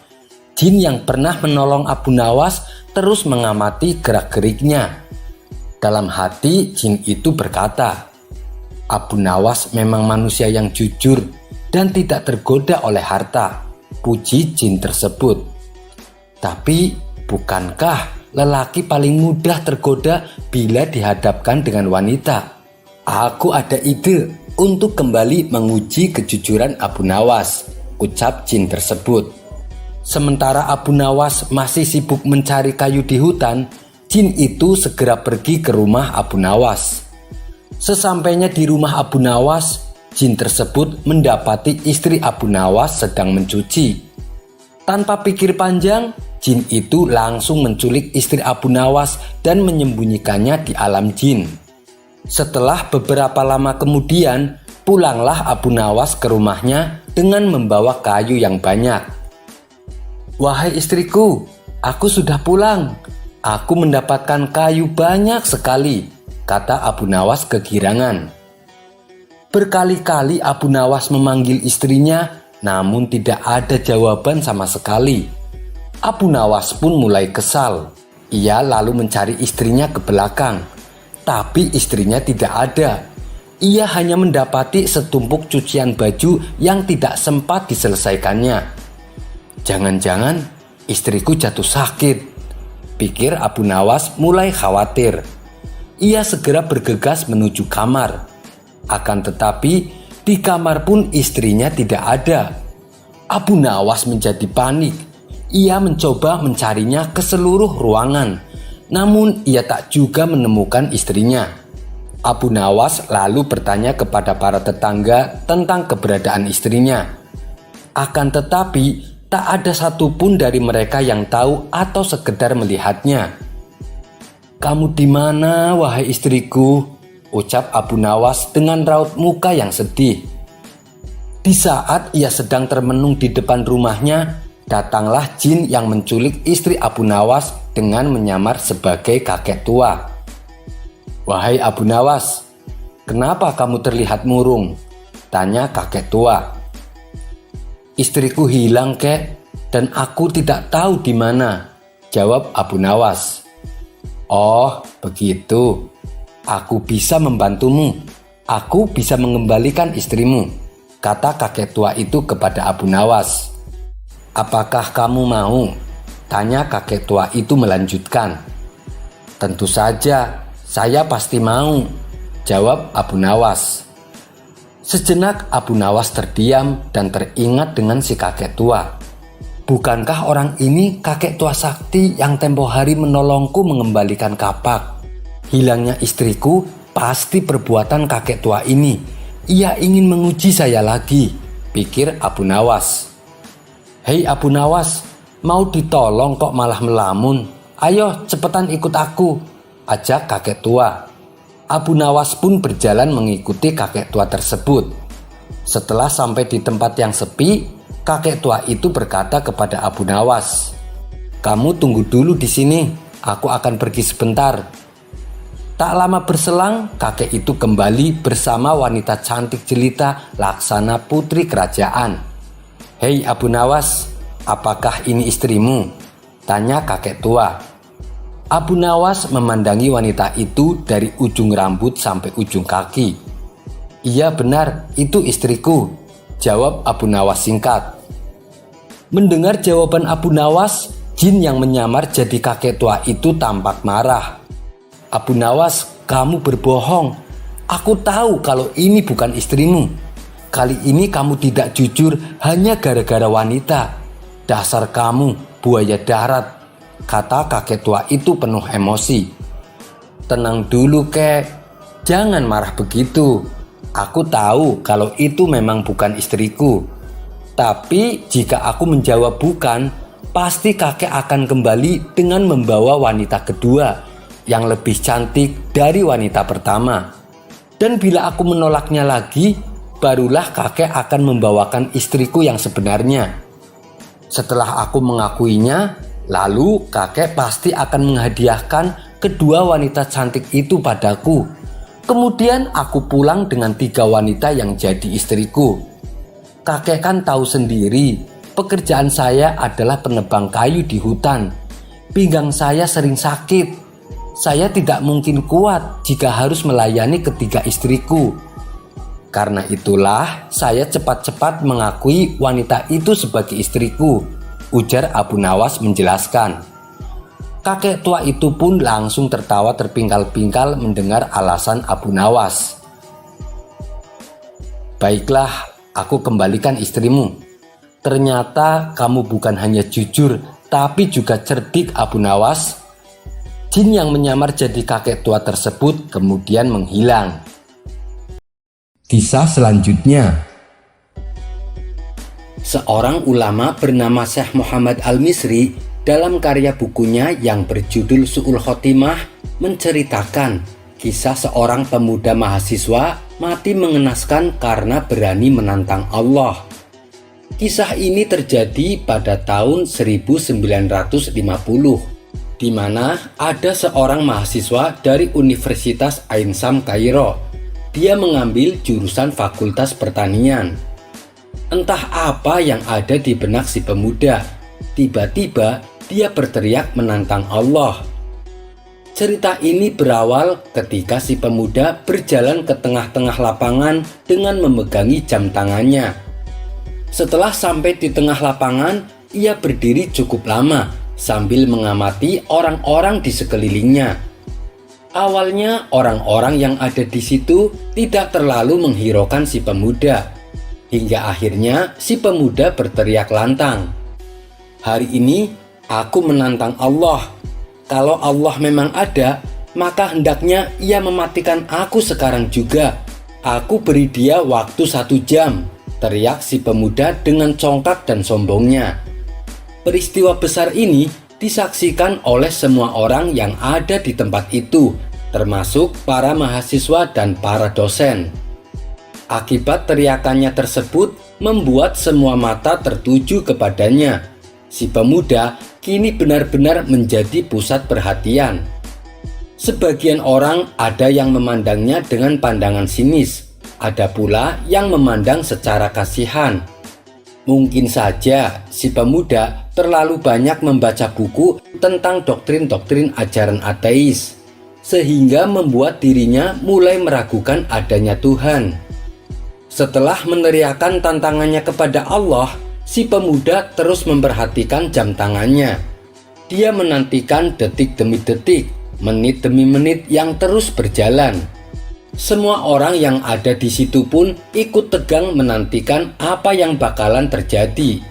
Jin yang pernah menolong Abu Nawas terus mengamati gerak-geriknya. Dalam hati jin itu berkata, "Abu Nawas memang manusia yang jujur dan tidak tergoda oleh harta," puji jin tersebut. "Tapi bukankah lelaki paling mudah tergoda bila dihadapkan dengan wanita? Aku ada ide untuk kembali menguji kejujuran Abu Nawas," ucap jin tersebut. Sementara Abu Nawas masih sibuk mencari kayu di hutan, jin itu segera pergi ke rumah Abu Nawas. Sesampainya di rumah Abu Nawas, jin tersebut mendapati istri Abu Nawas sedang mencuci. Tanpa pikir panjang, jin itu langsung menculik istri Abu Nawas dan menyembunyikannya di alam jin. Setelah beberapa lama kemudian, pulanglah Abu Nawas ke rumahnya dengan membawa kayu yang banyak. "Wahai istriku, aku sudah pulang. Aku mendapatkan kayu banyak sekali," kata Abu Nawas kegirangan. Berkali-kali Abu Nawas memanggil istrinya, namun tidak ada jawaban sama sekali. Abu Nawas pun mulai kesal. Ia lalu mencari istrinya ke belakang, tapi istrinya tidak ada. Ia hanya mendapati setumpuk cucian baju yang tidak sempat diselesaikannya. "Jangan-jangan istriku jatuh sakit," pikir Abu Nawas mulai khawatir. Ia segera bergegas menuju kamar. Akan tetapi di kamar pun istrinya tidak ada. Abu Nawas menjadi panik. Ia mencoba mencarinya ke seluruh ruangan, namun ia tak juga menemukan istrinya. Abu Nawas lalu bertanya kepada para tetangga tentang keberadaan istrinya. Akan tetapi tak ada satupun dari mereka yang tahu atau sekedar melihatnya. "Kamu di mana, wahai istriku?" ucap Abu Nawas dengan raut muka yang sedih. Di saat ia sedang termenung di depan rumahnya, datanglah jin yang menculik istri Abu Nawas dengan menyamar sebagai kakek tua. "Wahai Abu Nawas, kenapa kamu terlihat murung?" tanya kakek tua. "Istriku hilang, kek. Dan aku tidak tahu di mana, jawab Abu Nawas. Oh, begitu. Aku bisa membantumu. Aku bisa mengembalikan istrimu, kata kakek tua itu kepada Abu Nawas. Apakah kamu mau? Tanya kakek tua itu melanjutkan. Tentu saja, saya pasti mau, jawab Abu Nawas. Sejenak Abu Nawas terdiam dan teringat dengan si kakek tua. Bukankah orang ini kakek tua sakti yang tempo hari menolongku mengembalikan kapak? Hilangnya istriku pasti perbuatan kakek tua ini. Ia ingin menguji saya lagi, pikir Abu Nawas. Hei Abu Nawas, mau ditolong kok malah melamun? Ayo cepetan ikut aku, ajak kakek tua. Abu Nawas pun berjalan mengikuti kakek tua tersebut. Setelah sampai di tempat yang sepi, kakek tua itu berkata kepada Abu Nawas, "Kamu tunggu dulu di sini, aku akan pergi sebentar." Tak lama berselang, kakek itu kembali bersama wanita cantik jelita Laksana putri kerajaan. "Hei Abu Nawas, apakah ini istrimu?" tanya kakek tua. Abu Nawas memandangi wanita itu dari ujung rambut sampai ujung kaki. "Iya benar, itu istriku," jawab Abu Nawas singkat. Mendengar jawaban Abu Nawas, jin yang menyamar jadi kakek tua itu tampak marah. "Abu Nawas, kamu berbohong. Aku tahu kalau ini bukan istrimu. Kali ini kamu tidak jujur hanya gara-gara wanita. Dasar kamu, buaya darat," kata kakek tua itu penuh emosi. "Tenang dulu kek, jangan marah begitu. Aku tahu kalau itu memang bukan istriku. Tapi jika aku menjawab bukan, pasti kakek akan kembali dengan membawa wanita kedua yang lebih cantik dari wanita pertama. Dan bila aku menolaknya lagi, barulah kakek akan membawakan istriku yang sebenarnya. Setelah aku mengakuinya, lalu kakek pasti akan menghadiahkan kedua wanita cantik itu padaku. Kemudian aku pulang dengan 3 wanita yang jadi istriku. Kakek kan tahu sendiri, pekerjaan saya adalah penebang kayu di hutan. Pinggang saya sering sakit. Saya tidak mungkin kuat jika harus melayani ketiga istriku. Karena itulah saya cepat-cepat mengakui wanita itu sebagai istriku," ujar Abu Nawas menjelaskan. Kakek tua itu pun langsung tertawa terpingkal-pingkal mendengar alasan Abu Nawas. "Baiklah, aku kembalikan istrimu. Ternyata kamu bukan hanya jujur, tapi juga cerdik, Abu Nawas." Jin yang menyamar jadi kakek tua tersebut kemudian menghilang. Kisah selanjutnya. Seorang ulama bernama Syekh Muhammad Al-Misri dalam karya bukunya yang berjudul Su'ul Khotimah menceritakan kisah seorang pemuda mahasiswa mati mengenaskan karena berani menantang Allah. Kisah ini terjadi pada tahun 1950, di mana ada seorang mahasiswa dari Universitas Ain Sham Kairo. Dia mengambil jurusan Fakultas Pertanian. Entah apa yang ada di benak si pemuda. Tiba-tiba dia berteriak menantang Allah. Cerita ini berawal ketika si pemuda berjalan ke tengah-tengah lapangan dengan memegangi jam tangannya. Setelah sampai di tengah lapangan, ia berdiri cukup lama sambil mengamati orang-orang di sekelilingnya. Awalnya orang-orang yang ada di situ tidak terlalu menghiraukan si pemuda, hingga akhirnya si pemuda berteriak lantang, "Hari ini aku menantang Allah. Kalau Allah memang ada, maka hendaknya ia mematikan aku sekarang juga. Aku beri dia waktu 1 jam, teriak si pemuda dengan congkak dan sombongnya. Peristiwa besar ini disaksikan oleh semua orang yang ada di tempat itu, termasuk para mahasiswa dan para dosen. Akibat teriakannya tersebut membuat semua mata tertuju kepadanya. Si pemuda kini benar-benar menjadi pusat perhatian. Sebagian orang ada yang memandangnya dengan pandangan sinis, ada pula yang memandang secara kasihan. Mungkin saja si pemuda terlalu banyak membaca buku tentang doktrin-doktrin ajaran ateis, sehingga membuat dirinya mulai meragukan adanya Tuhan. Setelah meneriakkan tantangannya kepada Allah, si pemuda terus memperhatikan jam tangannya. Dia menantikan detik demi detik, menit demi menit yang terus berjalan. Semua orang yang ada di situ pun ikut tegang menantikan apa yang bakalan terjadi.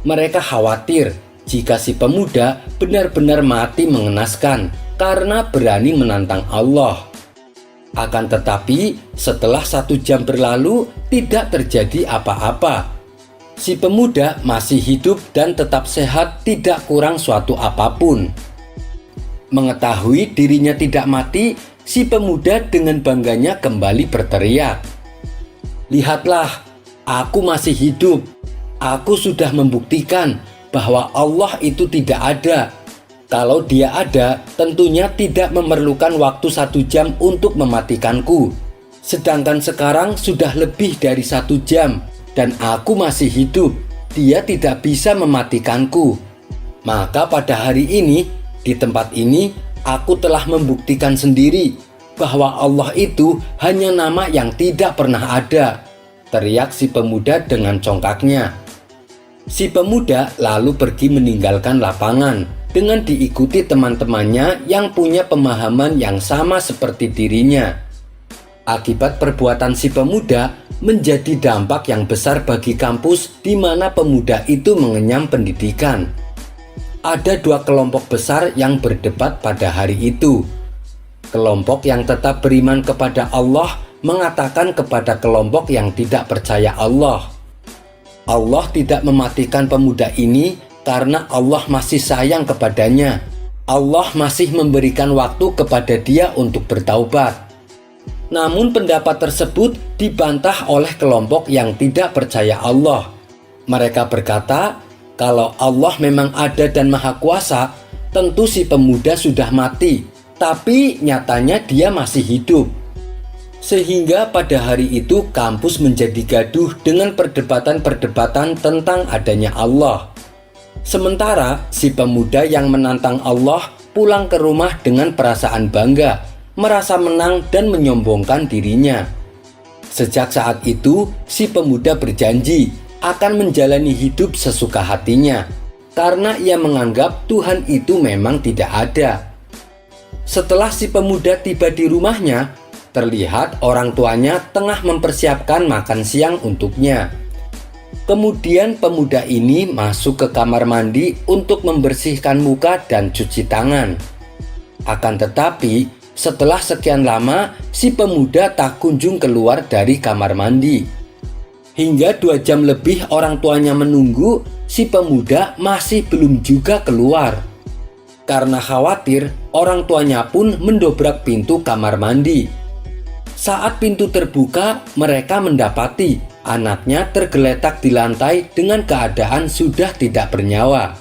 Mereka khawatir jika si pemuda benar-benar mati mengenaskan karena berani menantang Allah. Akan tetapi, setelah 1 jam berlalu, tidak terjadi apa-apa. Si pemuda masih hidup dan tetap sehat, tidak kurang suatu apapun. Mengetahui dirinya tidak mati, si pemuda dengan bangganya kembali berteriak, "Lihatlah, aku masih hidup. Aku sudah membuktikan bahwa Allah itu tidak ada. Kalau dia ada, tentunya tidak memerlukan waktu 1 jam untuk mematikanku. Sedangkan sekarang sudah lebih dari 1 jam dan aku masih hidup. Dia tidak bisa mematikanku. Maka pada hari ini, di tempat ini, aku telah membuktikan sendiri bahwa Allah itu hanya nama yang tidak pernah ada," teriak si pemuda dengan congkaknya. Si pemuda lalu pergi meninggalkan lapangan dengan diikuti teman-temannya yang punya pemahaman yang sama seperti dirinya. Akibat perbuatan si pemuda menjadi dampak yang besar bagi kampus di mana pemuda itu mengenyam pendidikan. Ada 2 kelompok besar yang berdebat pada hari itu. Kelompok yang tetap beriman kepada Allah mengatakan kepada kelompok yang tidak percaya Allah tidak mematikan pemuda ini karena Allah masih sayang kepadanya. Allah masih memberikan waktu kepada dia untuk bertaubat. Namun pendapat tersebut dibantah oleh kelompok yang tidak percaya Allah. Mereka berkata, kalau Allah memang ada dan maha kuasa, tentu si pemuda sudah mati, tapi nyatanya dia masih hidup. Sehingga pada hari itu kampus menjadi gaduh dengan perdebatan-perdebatan tentang adanya Allah. Sementara si pemuda yang menantang Allah pulang ke rumah dengan perasaan bangga, merasa menang dan menyombongkan dirinya. Sejak saat itu, si pemuda berjanji akan menjalani hidup sesuka hatinya, karena ia menganggap Tuhan itu memang tidak ada. Setelah si pemuda tiba di rumahnya, terlihat orang tuanya tengah mempersiapkan makan siang untuknya. Kemudian pemuda ini masuk ke kamar mandi untuk membersihkan muka dan cuci tangan. Akan tetapi, setelah sekian lama, si pemuda tak kunjung keluar dari kamar mandi. Hingga 2 jam lebih orang tuanya menunggu, si pemuda masih belum juga keluar. Karena khawatir, orang tuanya pun mendobrak pintu kamar mandi. Saat pintu terbuka, mereka mendapati anaknya tergeletak di lantai dengan keadaan sudah tidak bernyawa.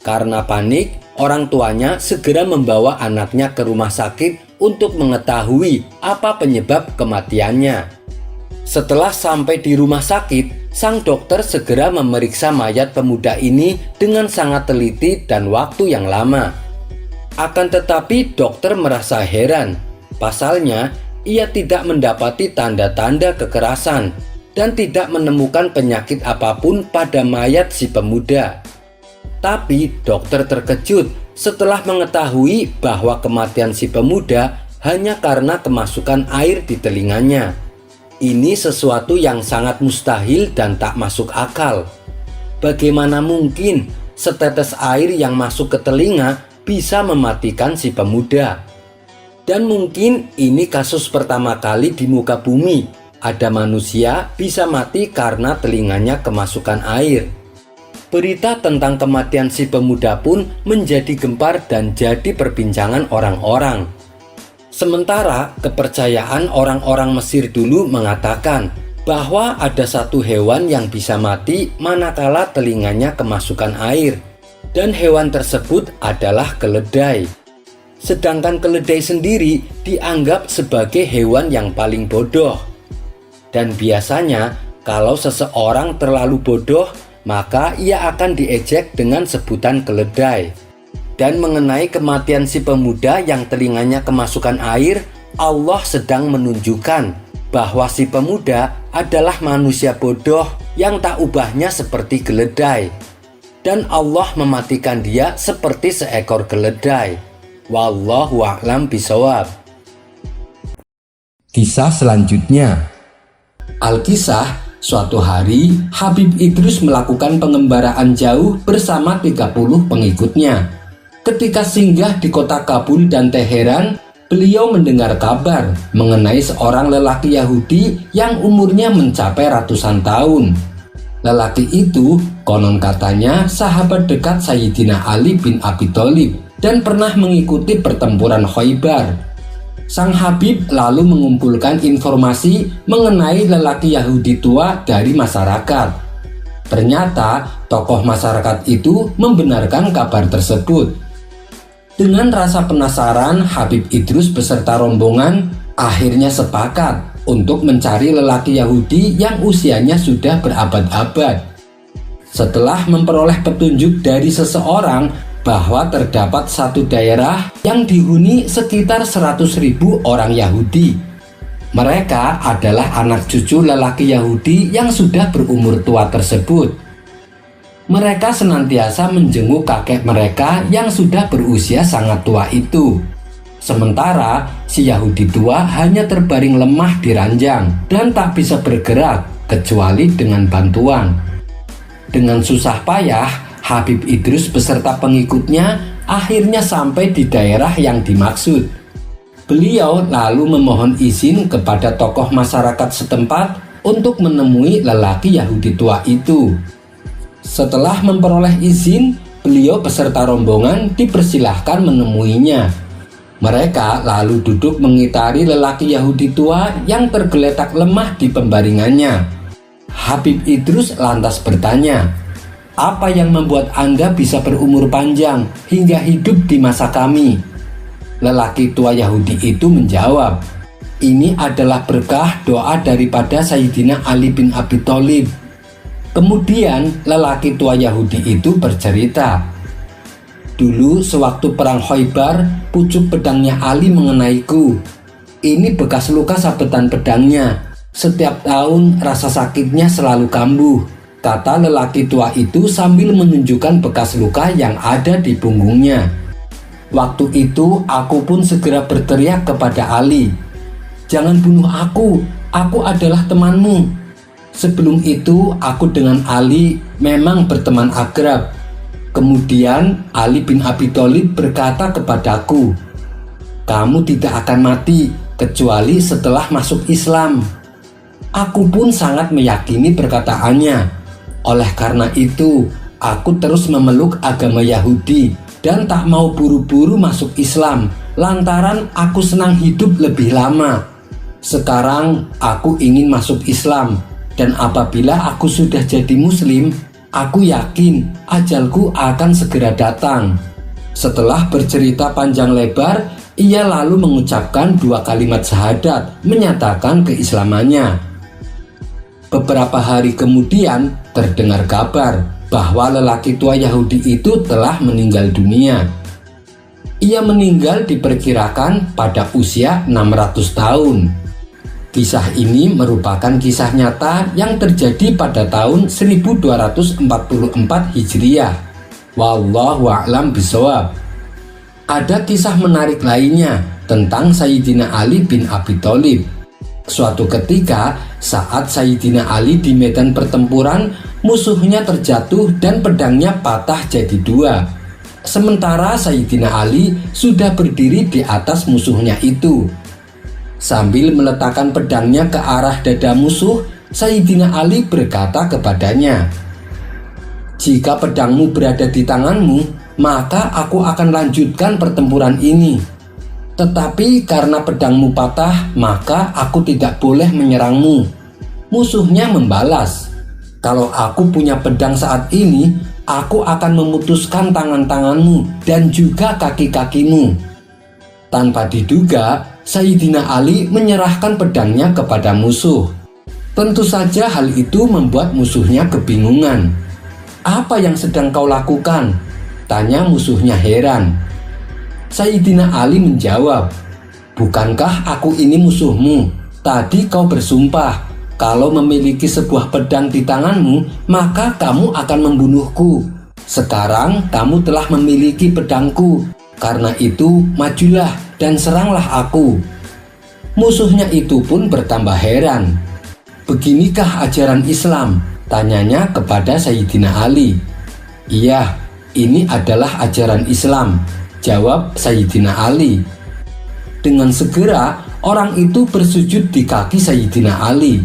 Karena panik, orang tuanya segera membawa anaknya ke rumah sakit untuk mengetahui apa penyebab kematiannya. Setelah sampai di rumah sakit, sang dokter segera memeriksa mayat pemuda ini dengan sangat teliti dan waktu yang lama. Akan tetapi dokter merasa heran. Pasalnya, ia tidak mendapati tanda-tanda kekerasan dan tidak menemukan penyakit apapun pada mayat si pemuda. Tapi dokter terkejut setelah mengetahui bahwa kematian si pemuda hanya karena kemasukan air di telinganya. Ini sesuatu yang sangat mustahil dan tak masuk akal. Bagaimana mungkin setetes air yang masuk ke telinga bisa mematikan si pemuda? Dan mungkin ini kasus pertama kali di muka bumi ada manusia bisa mati karena telinganya kemasukan air. Berita tentang kematian si pemuda pun menjadi gempar dan jadi perbincangan orang-orang. Sementara kepercayaan orang-orang Mesir dulu mengatakan bahwa ada satu hewan yang bisa mati manakala telinganya kemasukan air, dan hewan tersebut adalah keledai. Sedangkan keledai sendiri dianggap sebagai hewan yang paling bodoh. Dan biasanya Kalau seseorang terlalu bodoh, maka ia akan diejek dengan sebutan keledai. Dan mengenai kematian si pemuda yang telinganya kemasukan air, Allah sedang menunjukkan bahwa si pemuda adalah manusia bodoh yang tak ubahnya seperti keledai. Dan Allah mematikan dia seperti seekor keledai. Wallahu a'lam bishawab. Kisah selanjutnya. Alkisah, suatu hari Habib Idrus melakukan pengembaraan jauh bersama 30 pengikutnya. Ketika singgah di kota Kabul dan Teheran, beliau mendengar kabar mengenai seorang lelaki Yahudi yang umurnya mencapai ratusan tahun. Lelaki itu konon katanya sahabat dekat Sayyidina Ali bin Abi Thalib dan pernah mengikuti pertempuran Khaybar. Sang Habib lalu mengumpulkan informasi mengenai lelaki Yahudi tua dari masyarakat. Ternyata tokoh masyarakat itu membenarkan kabar tersebut. Dengan rasa penasaran, Habib Idrus beserta rombongan akhirnya sepakat untuk mencari lelaki Yahudi yang usianya sudah berabad-abad. Setelah memperoleh petunjuk dari seseorang bahwa terdapat satu daerah yang dihuni sekitar 100.000 orang Yahudi. Mereka adalah anak cucu lelaki Yahudi yang sudah berumur tua tersebut. Mereka senantiasa menjenguk kakek mereka yang sudah berusia sangat tua itu. Sementara si Yahudi tua hanya terbaring lemah di ranjang dan tak bisa bergerak kecuali dengan bantuan. Dengan susah payah, Habib Idrus beserta pengikutnya akhirnya sampai di daerah yang dimaksud. Beliau lalu memohon izin kepada tokoh masyarakat setempat untuk menemui lelaki Yahudi tua itu. Setelah memperoleh izin, beliau beserta rombongan dipersilahkan menemuinya. Mereka lalu duduk mengitari lelaki Yahudi tua yang tergeletak lemah di pembaringannya. Habib Idrus lantas bertanya, "Apa yang membuat Anda bisa berumur panjang hingga hidup di masa kami?" Lelaki tua Yahudi itu menjawab, "Ini adalah berkah doa daripada Sayyidina Ali bin Abi Thalib." Kemudian lelaki tua Yahudi itu bercerita, "Dulu sewaktu perang Khaybar, pucuk pedangnya Ali mengenaiku. Ini bekas luka sabetan pedangnya. Setiap tahun rasa sakitnya selalu kambuh," kata lelaki tua itu sambil menunjukkan bekas luka yang ada di punggungnya. "Waktu itu aku pun segera berteriak kepada Ali, 'Jangan bunuh aku adalah temanmu.' Sebelum itu aku dengan Ali memang berteman akrab. Kemudian Ali bin Abi Thalib berkata kepadaku, 'Kamu tidak akan mati kecuali setelah masuk Islam.' Aku pun sangat meyakini perkataannya. Oleh karena itu, aku terus memeluk agama Yahudi dan tak mau buru-buru masuk Islam lantaran aku senang hidup lebih lama. Sekarang aku ingin masuk Islam, dan apabila aku sudah jadi Muslim, aku yakin ajalku akan segera datang." Setelah bercerita panjang lebar, ia lalu mengucapkan 2 kalimat syahadat menyatakan keislamannya. Beberapa hari kemudian terdengar kabar bahwa lelaki tua Yahudi itu telah meninggal dunia. Ia meninggal diperkirakan pada usia 600 tahun. Kisah ini merupakan kisah nyata yang terjadi pada tahun 1244 Hijriah. Wallahu a'lam bishawab. Ada kisah menarik lainnya tentang Sayyidina Ali bin Abi Thalib. Suatu ketika, saat Sayyidina Ali di medan pertempuran, musuhnya terjatuh dan pedangnya patah jadi 2. Sementara Sayyidina Ali sudah berdiri di atas musuhnya itu. Sambil meletakkan pedangnya ke arah dada musuh, Sayyidina Ali berkata kepadanya, "Jika pedangmu berada di tanganmu, maka aku akan lanjutkan pertempuran ini. Tetapi karena pedangmu patah, maka aku tidak boleh menyerangmu." Musuhnya membalas, "Kalau aku punya pedang saat ini, aku akan memutuskan tangan-tanganmu dan juga kaki-kakimu." Tanpa diduga, Sayyidina Ali menyerahkan pedangnya kepada musuh. Tentu saja hal itu membuat musuhnya kebingungan. "Apa yang sedang kau lakukan?" tanya musuhnya heran. Sayyidina Ali menjawab, "Bukankah aku ini musuhmu? Tadi kau bersumpah, kalau memiliki sebuah pedang di tanganmu, maka kamu akan membunuhku. Sekarang kamu telah memiliki pedangku, karena itu majulah dan seranglah aku." Musuhnya itu pun bertambah heran. "Beginikah ajaran Islam?" tanyanya kepada Sayyidina Ali. "Iya, ini adalah ajaran Islam," jawab Sayyidina Ali. Dengan segera orang itu bersujud di kaki Sayyidina Ali.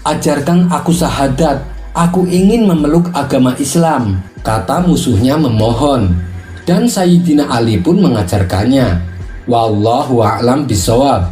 "Ajarkan aku syahadat, aku ingin memeluk agama Islam," kata musuhnya memohon. Dan Sayyidina Ali pun mengajarkannya. Wallahu a'lam bishawab.